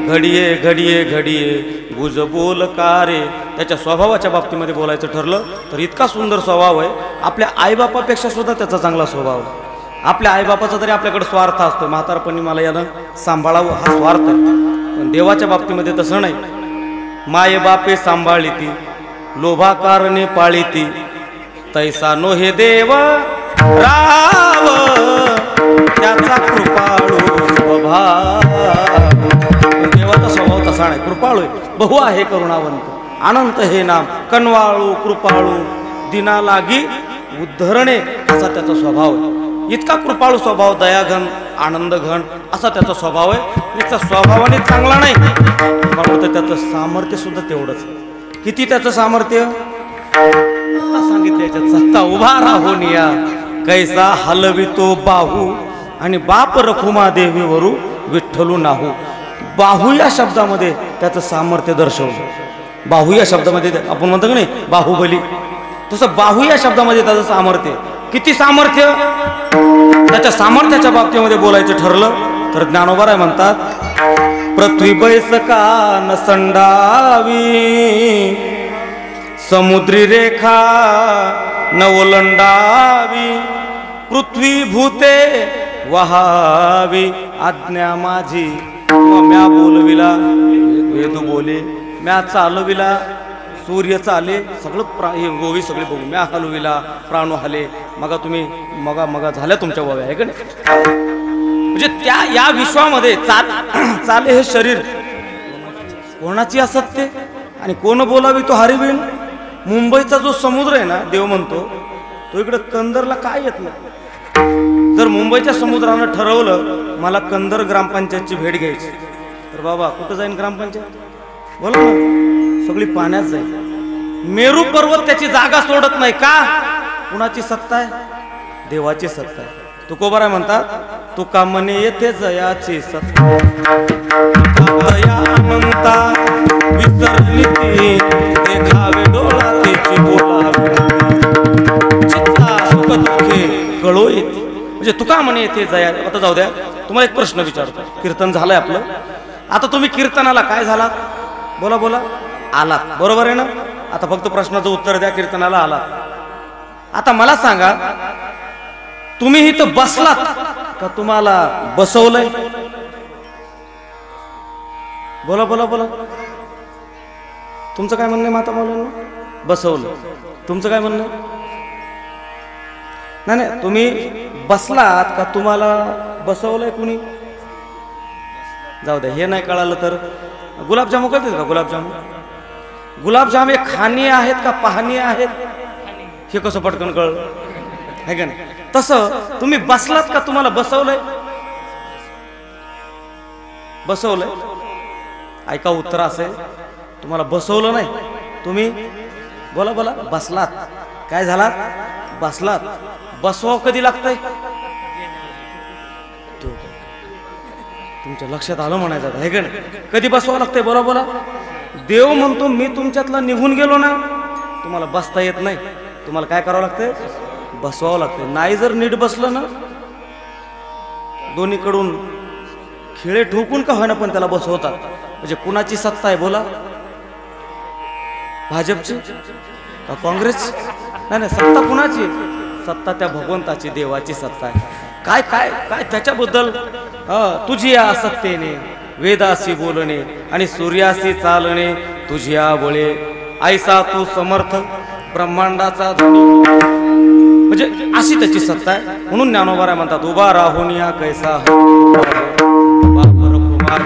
घडिये घडिये घडिये गुज बोलकारे. त्याच्या स्वभावाच्या बाबतीमध्ये बोलायचं ठरलं तर इतका सुंदर स्वभाव आहे. आपल्या आईबापापेक्षा सुद्धा त्याचा चांगला स्वभाव आहे. आपल्या आईबापाचा तरी आपल्याकडे स्वार्थ असतो, म्हातारपणी मला यानं सांभाळावं हा स्वार्थ आहे. पण देवाच्या बाबतीमध्ये तसं नाही. माये बापे सांभाळीती लोभाकारणे पाळीती तैसा नो हे देव राव त्याचा कृपाळू स्वभाव. देवाचा स्वभाव तसा नाही, कृपाळू आहे. बहु आहे करुणावंत अनंत हे नाम कनवाळू कृपाळू दिना लागी उद्धरणे असा त्याचा स्वभाव आहे. इतका कृपाळू स्वभाव, दयाघन आनंद घन असा त्याचा स्वभाव आहे. त्याचा स्वभावाने चांगला नाही म्हणून त्याचं सामर्थ्य सुद्धा तेवढंच. किती त्याचं सामर्थ्य सांगितलं याच्यात. सत्ता उभा राहोनिया कैसा हलवितो बाहू आणि बाप रखुमा देवी वरू विठ्ठलू नाहू. बाहू या शब्दामध्ये त्याचं सामर्थ्य दर्शवलं. बाहू या शब्दामध्ये आपण म्हणतो की नाही बाहुबली, तसं बाहू या शब्दामध्ये त्याचं सामर्थ्य. किती सामर्थ्य? त्याच्या सामर्थ्याच्या बाबतीमध्ये बोलायचं ठरलं तर ज्ञानोबा म्हणतात पृथ्वी बैसका न संडावी समुद्री रेखा न ओलंडावी पृथ्वी भूते वहावी आज्ञा माझी म्या बोलविला वेदू बोले म्या चालविला सूर्य चाले सगळं गोवी सगळे बघू म्या हलविला प्राणू हले. मगा तुम्ही मगा झाल्या तुमच्या गोव्या आहे का नाही. म्हणजे त्या या विश्वामध्ये चाले हे शरीर कोणाची असत्य आणि कोण बोलावी तो हरिबिन. मुंबईचा जो समुद्र आहे ना देव म्हणतो तो इकडं कंदरला काय येत नाही. जर मुंबईच्या समुद्रानं ठरवलं मला कंदर ग्रामपंचायतची भेट घ्यायची तर बाबा कुठं जाईन ग्रामपंचायत बोला ना, सगळी पाण्यात जाईल. मेरू पर्वत त्याची जागा सोडत नाही का? कुणाची सत्ता आहे? देवाची सत्ता आहे. तुकोबाराय म्हणतात तुका म्हणे येथे जयाची सत्ता म्हणता विसरली ती देखावे डोळा त्याची बोलावी चित्ता सुख दुःखे कळो येते. म्हणजे तुका म्हणे येथे जया. आता जाऊ द्या तुम्हाला एक प्रश्न विचारतो. कीर्तन झालंय आपलं, आता तुम्ही कीर्तनाला काय झालात? बोला बोला आलात, बरोबर आहे ना. आता फक्त प्रश्नाचं उत्तर द्या. कीर्तनाला आलात. आता मला सांगा तुम्ही इथं बसलात का तुम्हाला बसवलंय? बोला बोला बोला. तुमचं काय म्हणणं आहे माता मौलांना? बसवलं. तुमचं काय म्हणणं? नाही नाही तुम्ही बसलात का तुम्हाला बसवलंय कुणी? जाऊ द्या हे नाही कळालं तर गुलाबजामू कळतील का? गुलाबजाम हे खाणी आहेत का पाहणी आहेत हे कसं पटकन कळलं आहे का नाही. तसं तुम्ही बसलात का तुम्हाला बसवलंय? बसवलंय. ऐका उत्तर असेल तुम्हाला बसवलं नाही. तुम्ही बोला बोला बसलात. काय झालात? बसलात. बसवाव कधी लागतंय? तुमच्या लक्षात आलं म्हणायचं आहे का नाही. कधी बसवावं लागतंय? बोला बोला. देव म्हणतो मी तुमच्यातला निघून गेलो ना तुम्हाला बसता येत नाही. तुम्हाला काय करावं लागतंय? बसवावं लागतंय. नाही जर नीट बसलं ना दोन्हीकडून खिळे ठोकून का होईना पण त्याला बसवतात. म्हणजे कुणाची सत्ता आहे? बोला. भाजपची का काँग्रेस? नाही नाही सत्ता कुणाची? सत्ता त्या भगवंताची देवाची सत्ता आहे. काय काय काय त्याच्याबद्दल तुझी या सत्तेने वेदासी बोलणे आणि सूर्यासी चालणे तुझ्या बळे ऐसा तू समर्थ ब्रह्मांडाचा धनी. म्हणजे अशी त्याची सत्ता आहे. म्हणून ज्ञानोबा म्हणतात उभा राहून या कैसा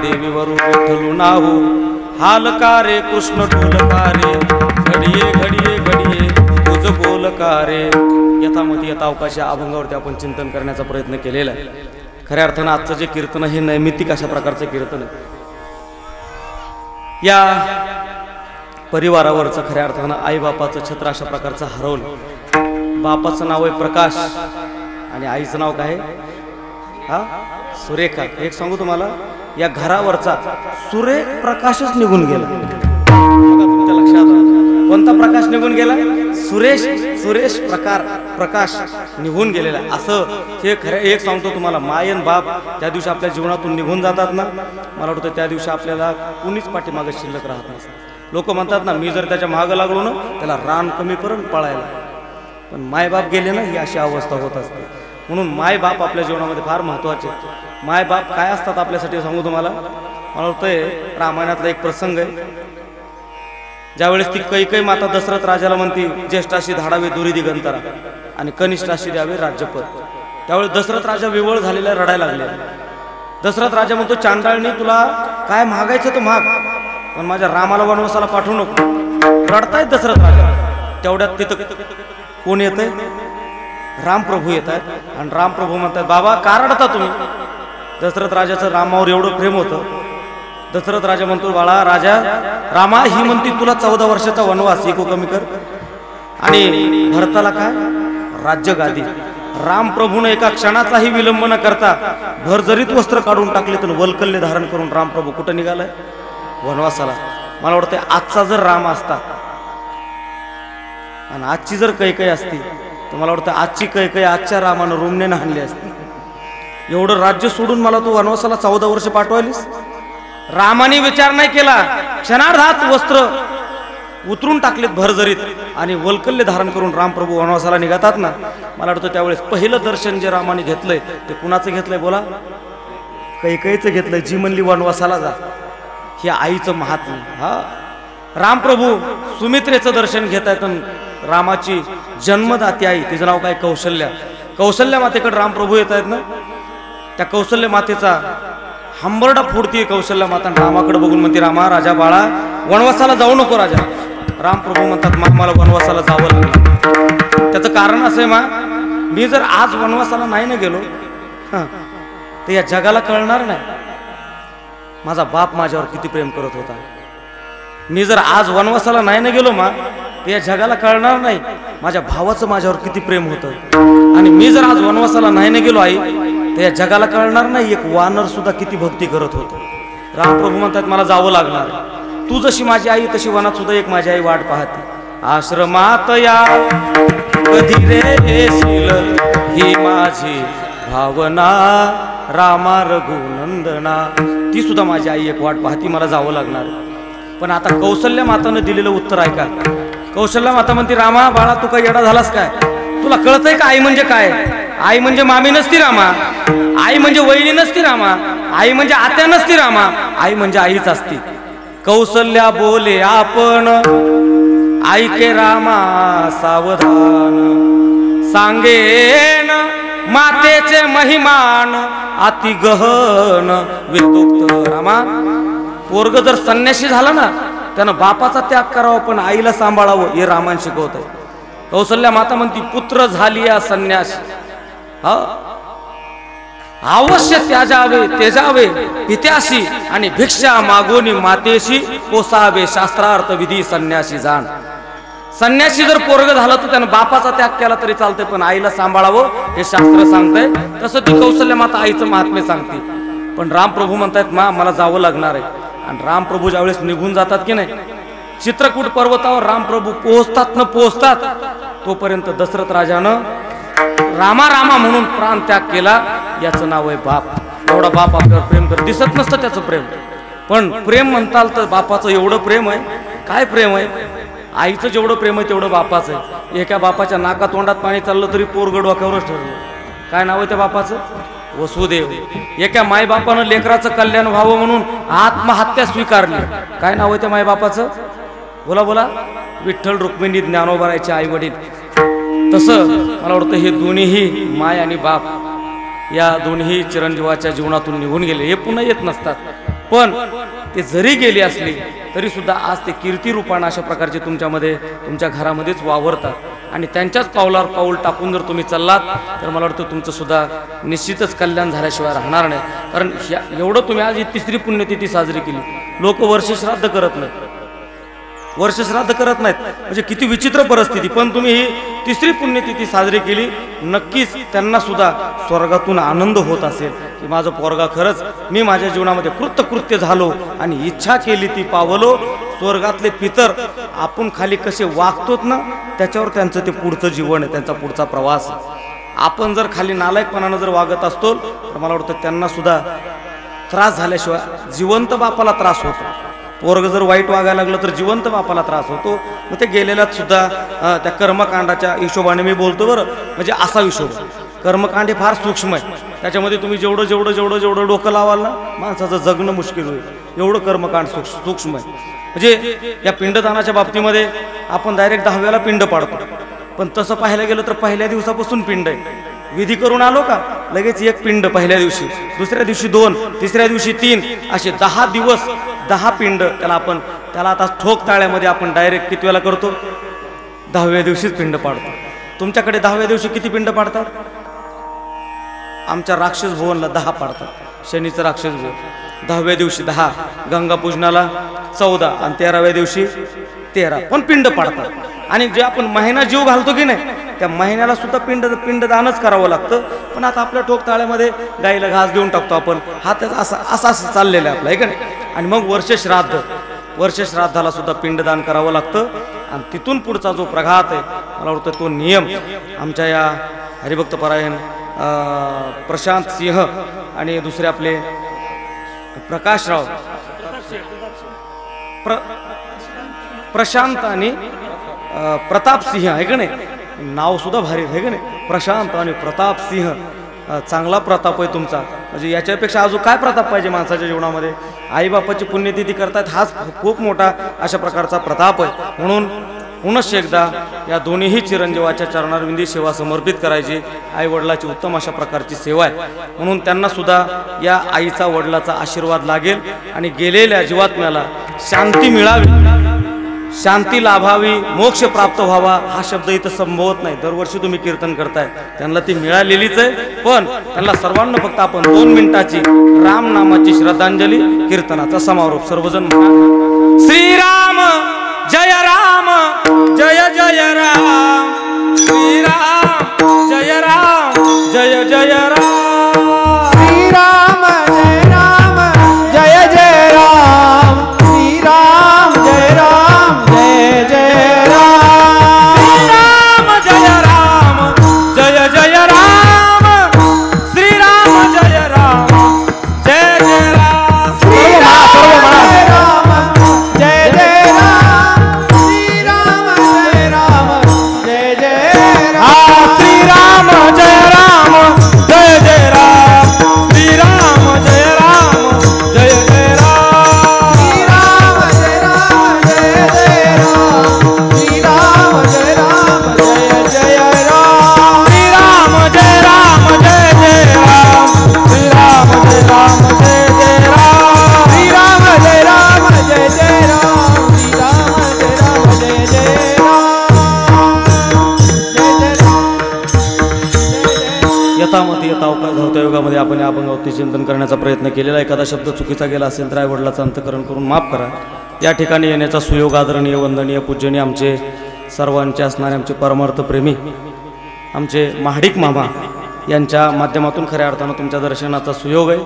देवीवरून विठ्ठलू नाहू हालकारे कृष्ण ढोलकारे घडिये घडिये घडिये तुझ बोलकारे. यथामती यथा अवकाशा अभंगावरती आपण चिंतन करण्याचा प्रयत्न केलेला आहे. खऱ्या अर्थानं आजचं जे कीर्तन हे नैमित्तिक अशा प्रकारचं कीर्तन आहे. या परिवारावरचं खऱ्या अर्थानं आईबापाचं छत्र अशा प्रकारचं हरवलं. बापाचं नाव आहे प्रकाश आणि आईचं नाव काय आहे? हा सुरेखा. एक सांगू तुम्हाला या घरावरचा सुरेख प्रकाशच निघून गेला. कोणता प्रकाश निघून गेला? सुरेश सुरेश प्रकाश निघून गेलेला. असं हे खरं एक सांगतो तुम्हाला, मायन बाप त्या दिवशी आपल्या जीवनातून निघून जातात ना, मला वाटतं त्या दिवशी आपल्याला कुणीच पाठीमागे शिल्लक राहत नसतं. लोक म्हणतात ना, मी जर त्याच्या मागं लागलो ना त्याला रान कमी करून पळायला, पण मायबाप गेले ना ही अशी अवस्था होत असते. म्हणून मायबाप आपल्या जीवनामध्ये फार महत्त्वाचे. मायबाप काय असतात आपल्यासाठी सांगू तुम्हाला. मला वाटतंय रामायणातला एक प्रसंग आहे, ज्यावेळेस ती कैकेयी माता दशरथ राजाला म्हणती, ज्येष्ठाशी धाडावे दुरी दिगंतरा आणि कनिष्ठाशी द्यावे राज्यपद. त्यावेळेस दशरथ राजा विवळ झालेला, रडायला लागले. दशरथ राजा म्हणतो, चांडाळणी तुला काय मागायचं तर माग, पण माझ्या रामाला वनवासाला पाठवू नको. रडतायत दशरथ राजा. तेवढ्यात तिथं कोण येतंय? रामप्रभू येत आहेत. आणि रामप्रभू म्हणतात, बाबा का रडता तुम्ही? दशरथ राजाचं रामावर एवढं प्रेम होतं. दशरथ राजा म्हणतो, बाळा राजा, रामा ही म्हणती तुला 14 वर्षाचा वनवास, एको कमी कर, आणि भरताला काय? राज्य गादी. रामप्रभूने एका क्षणाचाही विलंब न करता भरजरीत वस्त्र काढून टाकले, तर वल्कल्य धारण करून रामप्रभू कुठं निघालाय? वनवासाला. मला वाटतं आजचा जर राम असता आणि आजची जर कैकेयी असती, तर मला वाटतं आजची कैकेयी आजच्या रामानं रुमनेनं हाणली असती. एवढं राज्य सोडून मला तू वनवासाला 14 वर्ष पाठवायलीस? रामाने विचार नाही केला, क्षणार्धात वस्त्र उतरून टाकलेत भरजरीत आणि वल्कल्य धारण करून रामप्रभू वनवासाला निघतात ना. मला वाटतं त्यावेळेस पहिलं दर्शन जे रामाने घेतलंय ते कुणाचं घेतलंय? बोला. कैकेयीचं घेतलंय, जी म्हणली वनवासाला जा. हे आईचं महात्म्य. हा, रामप्रभू सुमित्रेचं दर्शन घेत आहेत. रामाची जन्मदाती आई, तिचं नाव काय? कौशल्या. कौशल्या मातेकडे रामप्रभू येत आहेत ना. त्या कौशल्य मातेचा हंबरडा फोडती कौशल्या माता, रामाकडे बघून म्हणते, रामा राजा बाळा वनवासाला जाऊ नको राजा. रामप्रभू म्हणतात, मला वनवासाला जावं लागलं. त्याचं कारण असं आहे, मी जर आज वनवासाला नाही ना गेलो तर या जगाला कळणार नाही माझा बाप माझ्यावर किती प्रेम करत होता. मी जर आज वनवासाला नाही ना गेलो तर या जगाला कळणार नाही माझ्या भावाचं माझ्यावर किती प्रेम होतं. आणि मी जर आज वनवासाला नाही ना गेलो आई, तर या जगाला कळणार नाही एक वानर सुद्धा किती भक्ती करत होतं. रामप्रभू म्हणतात, मला जावं लागणार. तू जशी माझी आई तशी वनात सुद्धा एक माझी आई वाट पाहते. आश्रमात या कधी रे येशील ही माझी भावना, रामा रघुनंदना. ती सुद्धा माझी आई एक वाट पाहती, मला जावं लागणार. पण आता कौशल्या मातानं दिलेलं उत्तर ऐका. कौशल्या माता म्हणते, रामा बाळा तू काय येडा झालास काय? तुला कळतंय का आई म्हणजे काय? आई म्हणजे मामी नसती रामा, आई म्हणजे वहिनी नसती रामा, आई म्हणजे आत्या नसती रामा, आई म्हणजे आईच असती. कौशल्या बोले आपण ऐके रामा सावधान, सांगेन मातेचे महिमान अति गहन विदुक्त. रामा पोरग जर संन्यासी झाला ना, त्यानं बापाचा त्याग करावा पण आईला सांभाळावं, हे रामायण शिकवत आहे. कौशल्या माता म्हणती, पुत्र झाली या संन्यासी, हा अवश्य तेजावे पित्याशी आणि भिक्षा मागोनी मातेशी पोसावे, शास्त्रार्थ विधी संन्यासी जाण. संन्यासी जर पोरग झालं तर त्यानं बापाचा त्याग केला तरी चालतंय, पण आईला सांभाळावं हे शास्त्र सांगतंय. तसं ती कौशल्या माता आईचं महात्म्य सांगते. पण रामप्रभू म्हणतायत, मला जावं लागणार आहे. आणि रामप्रभू ज्यावेळेस निघून जातात की नाही, चित्रकूट पर्वतावर रामप्रभू पोहोचतात तोपर्यंत दशरथ राजानं रामा रामा म्हणून प्राण त्याग केला. याचं नाव आहे बाप. एवढा बाप आपल्यावर प्रेम करत दिसत नसतं त्याचं प्रेम, पण प्रेम म्हणताल तर बापाचं एवढं प्रेम आहे. काय प्रेम आहे? आईचं जेवढं प्रेम आहे तेवढं बापाचं आहे. एका बापाच्या नाका तोंडात पाणी चाललं तरी पोरगं डोक्यावरच ठरलं. काय नाव आहे त्या बापाचं? वसुदेव. एका मायबापानं लेकराचं कल्याण व्हावं म्हणून आत्महत्या स्वीकारली. काय नाव आहे त्या मायबापाचं? बोला बोला. विठ्ठल रुक्मिणी ज्ञानोबारायचे आई वडील. तसं मला वाटतं हे दोन्हीही माय आणि बाप या दोन्ही चिरंजीवाच्या जीवनातून निघून गेले. हे पुन्हा येत नसतात, पण ते जरी गेले असले तरी सुद्धा आज ते कीर्ती रूपानं अशा प्रकारचे तुमच्यामध्ये तुमच्या घरामध्येच वावरतात. आणि त्यांच्याच पावलावर पाऊल टाकून जर तुम्ही चाललात तर मला वाटतं तुमचं सुद्धा निश्चितच कल्याण झाल्याशिवाय राहणार नाही. कारण एवढं तुम्ही आज ही 3री पुण्यतिथी साजरी केली. लोक वर्षश्राद्ध करत नाहीत, वर्षश्राद्ध करत नाहीत, म्हणजे किती विचित्र परिस्थिती. पण तुम्ही ही 3री पुण्यतिथी साजरी केली. नक्कीच त्यांना सुद्धा स्वर्गातून आनंद होत असेल की माझं पोरगा खरंच मी माझ्या जीवनामध्ये कृतकृत्य झालो आणि इच्छा केली ती पावलो. स्वर्गातले पितर आपण खाली कसे वागतोत ना त्याच्यावर त्यांचं ते पुढचं जीवन आहे, त्यांचा पुढचा प्रवास आहे. आपण जर खाली नालायकपणानं जर वागत असतो तर मला वाटतं त्यांना सुद्धा त्रास झाल्याशिवाय जिवंत बापाला त्रास होतो. पोरग जर वाईट वागायला लागलं तर जिवंत बापाला त्रास होतो. मग ते गेलेल्यात सुद्धा त्या कर्मकांडाच्या हिशोबाने मी बोलतो बरं, म्हणजे असा हिशोब. कर्मकांड हे फार सूक्ष्म आहे, त्याच्यामध्ये तुम्ही जेवढं जेवढं जेवढं जेवढं डोकं लावाल ना माणसाचं जगणं मुश्किल होईल. एवढं कर्मकांड सूक्ष्म आहे. म्हणजे या पिंडदानाच्या बाबतीमध्ये आपण डायरेक्ट 10व्याला पिंड पाडतो, पण तसं पाहायला गेलं तर पहिल्या दिवसापासून पिंड आहे. विधी करून आलो का लगेच एक पिंड पहिल्या दिवशी, दुसऱ्या दिवशी 2, तिसऱ्या दिवशी 3, असे 10 दिवस 10 पिंड. त्याला आता ठोक ताळ्यामध्ये आपण डायरेक्ट किती वेळा करतो? 10व्या दिवशीच पिंड पाडतो. तुमच्याकडे 10व्या दिवशी किती पिंड पाडतात? आमच्या राक्षस भुवनला 10 पाडतात. शनीचं राक्षस भुवन 10व्या दिवशी 10, गंगा पूजनाला 14 आणि 13व्या दिवशी 13 पण पिंड पाडतात. आणि जे आपण महिना जीव घालतो की नाही त्या महिन्याला सुद्धा पिंडदानच करावं लागतं. पण आता आपल्या ठोक ताळ्यामध्ये गाईला घास देऊन टाकतो आपण, हा त्याचा असं चाललेलं आहे आपलं, आहे का नाही. आणि मग वर्षश्राद्धाला सुद्धा पिंडदान करावं लागतं. आणि तिथून पुढचा जो प्रघात आहे मला वाटतं तो नियम आमच्या या हरिभक्तपरायण प्रशांत सिंह आणि दुसरे आपले प्रकाशराव प्रशांत आणि प्रताप सिंह आहे का नाही, नाव सुद्धा भारी आहे का नाही, प्रशांत आणि प्रताप सिंह. चांगला प्रताप आहे तुमचा. म्हणजे याच्यापेक्षा अजून काय प्रताप पाहिजे माणसाच्या जीवनामध्ये? आईबापाची पुण्यतिथी करतायत हाच खूप मोठा अशा प्रकारचा प्रताप आहे. म्हणून पुनश्च एकदा या दोन्हीही चिरंजीवाच्या चरणारविंदी सेवा समर्पित करायची. आई वडिलाची उत्तम अशा प्रकारची सेवा आहे, म्हणून त्यांना सुद्धा या आईचा वडिलाचा आशीर्वाद लागेल आणि गेलेल्या जीवात्म्याला शांती मिळावी, शांती लाभावी, मोक्ष प्राप्त व्हावा. हा शब्द इथं संभवत नाही. दरवर्षी तुम्ही कीर्तन करताय, त्यांना ती मिळालेलीच आहे. पण त्यांना सर्वांना फक्त आपण 2 मिनिटाची राम नामाची श्रद्धांजली कीर्तनाचा समारोप सर्वजण म्हणा. श्रीराम जय राम जय जय राम, श्रीराम जय राम जय जय राम, श्रीराम जय राम जय जय राम, श्रीराम जय राम जय जय राम, श्रीराम जय राम जय जय राम, श्रीराम जय राम जय जय राम, श्रीराम जय राम जय जय राम, श्रीराम जय राम जय जय राम, श्रीराम जय राम जय जय राम, श्रीराम जय राम जय जय राम, श्रीराम जय राम जय जय राम, श्रीराम जय राम जय जय राम, श्रीराम जय राम जय जय राम, श्रीराम जय राम जय जय राम, श्रीराम जय राम जय जय राम, श्रीराम जय राम जय जय राम, जय जय राम. यथामती यथावकाश धावत्या युगामध्ये आपण अभंगावरती चिंतन करण्याचा प्रयत्न केलेला. एखादा शब्द चुकीचा गेला असेल तर आई वडिलाचं अंतकरण करून माफ करा. या ठिकाणी येण्याचा सुयोग आदरणीय वंदनीय पूजनीय आमचे सर्वांचे असणारे आमचे परमार्थ प्रेमी आमचे महाडिक मामा यांच्या माध्यमातून खऱ्या अर्थानं तुमच्या दर्शनाचा सुयोग आहे.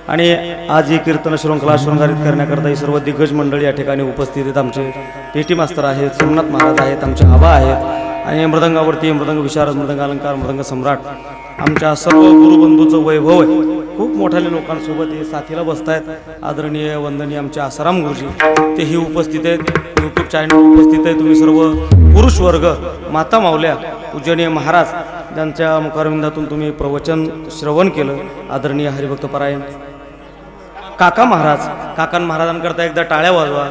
आणि आज ही कीर्तन शृंखला शृंगारित करण्याकरता ही सर्व दिग्गज मंडळी या ठिकाणी उपस्थित आहेत. आमचे पेटी मास्तर आहेत, सोमनाथ महाराज आहेत, आमचे आबा आहेत आणि मृदंगावरती मृदंग विशारद, मृदंग अलंकार, मृदंग सम्राट आमच्या सर्व गुरुबंधूचं वैभव आहे. खूप मोठ्या लोकांसोबत हे साथीला बसतायत. आदरणीय वंदनीय आमचे आसाराम गुरुजी तेही उपस्थित आहेत, यूट्यूब चॅनल उपस्थित आहे. तुम्ही सर्व पुरुष वर्ग, माता मावल्या, पूजनीय महाराज ज्यांच्या मुखारविंदातून तुम्ही प्रवचन श्रवण केलं. आदरणीय हरिभक्तपरायण काका महाराज, काकां महाराजांकरता एकदा टाळ्या वाजवा.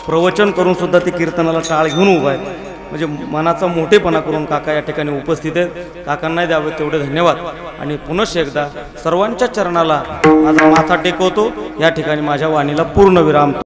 प्रवचन करून सुद्धा ते कीर्तनाला टाळ घेऊन उभा आहे. म्हणजे मनाचा मोठेपणा करून काका या ठिकाणी उपस्थित आहेत. काकांना द्यावे तेवढे धन्यवाद. आणि पुनश्च एकदा सर्वांच्या चरणाला माझा माथा टेकवतो. या ठिकाणी माझ्या वाणीला पूर्ण विराम.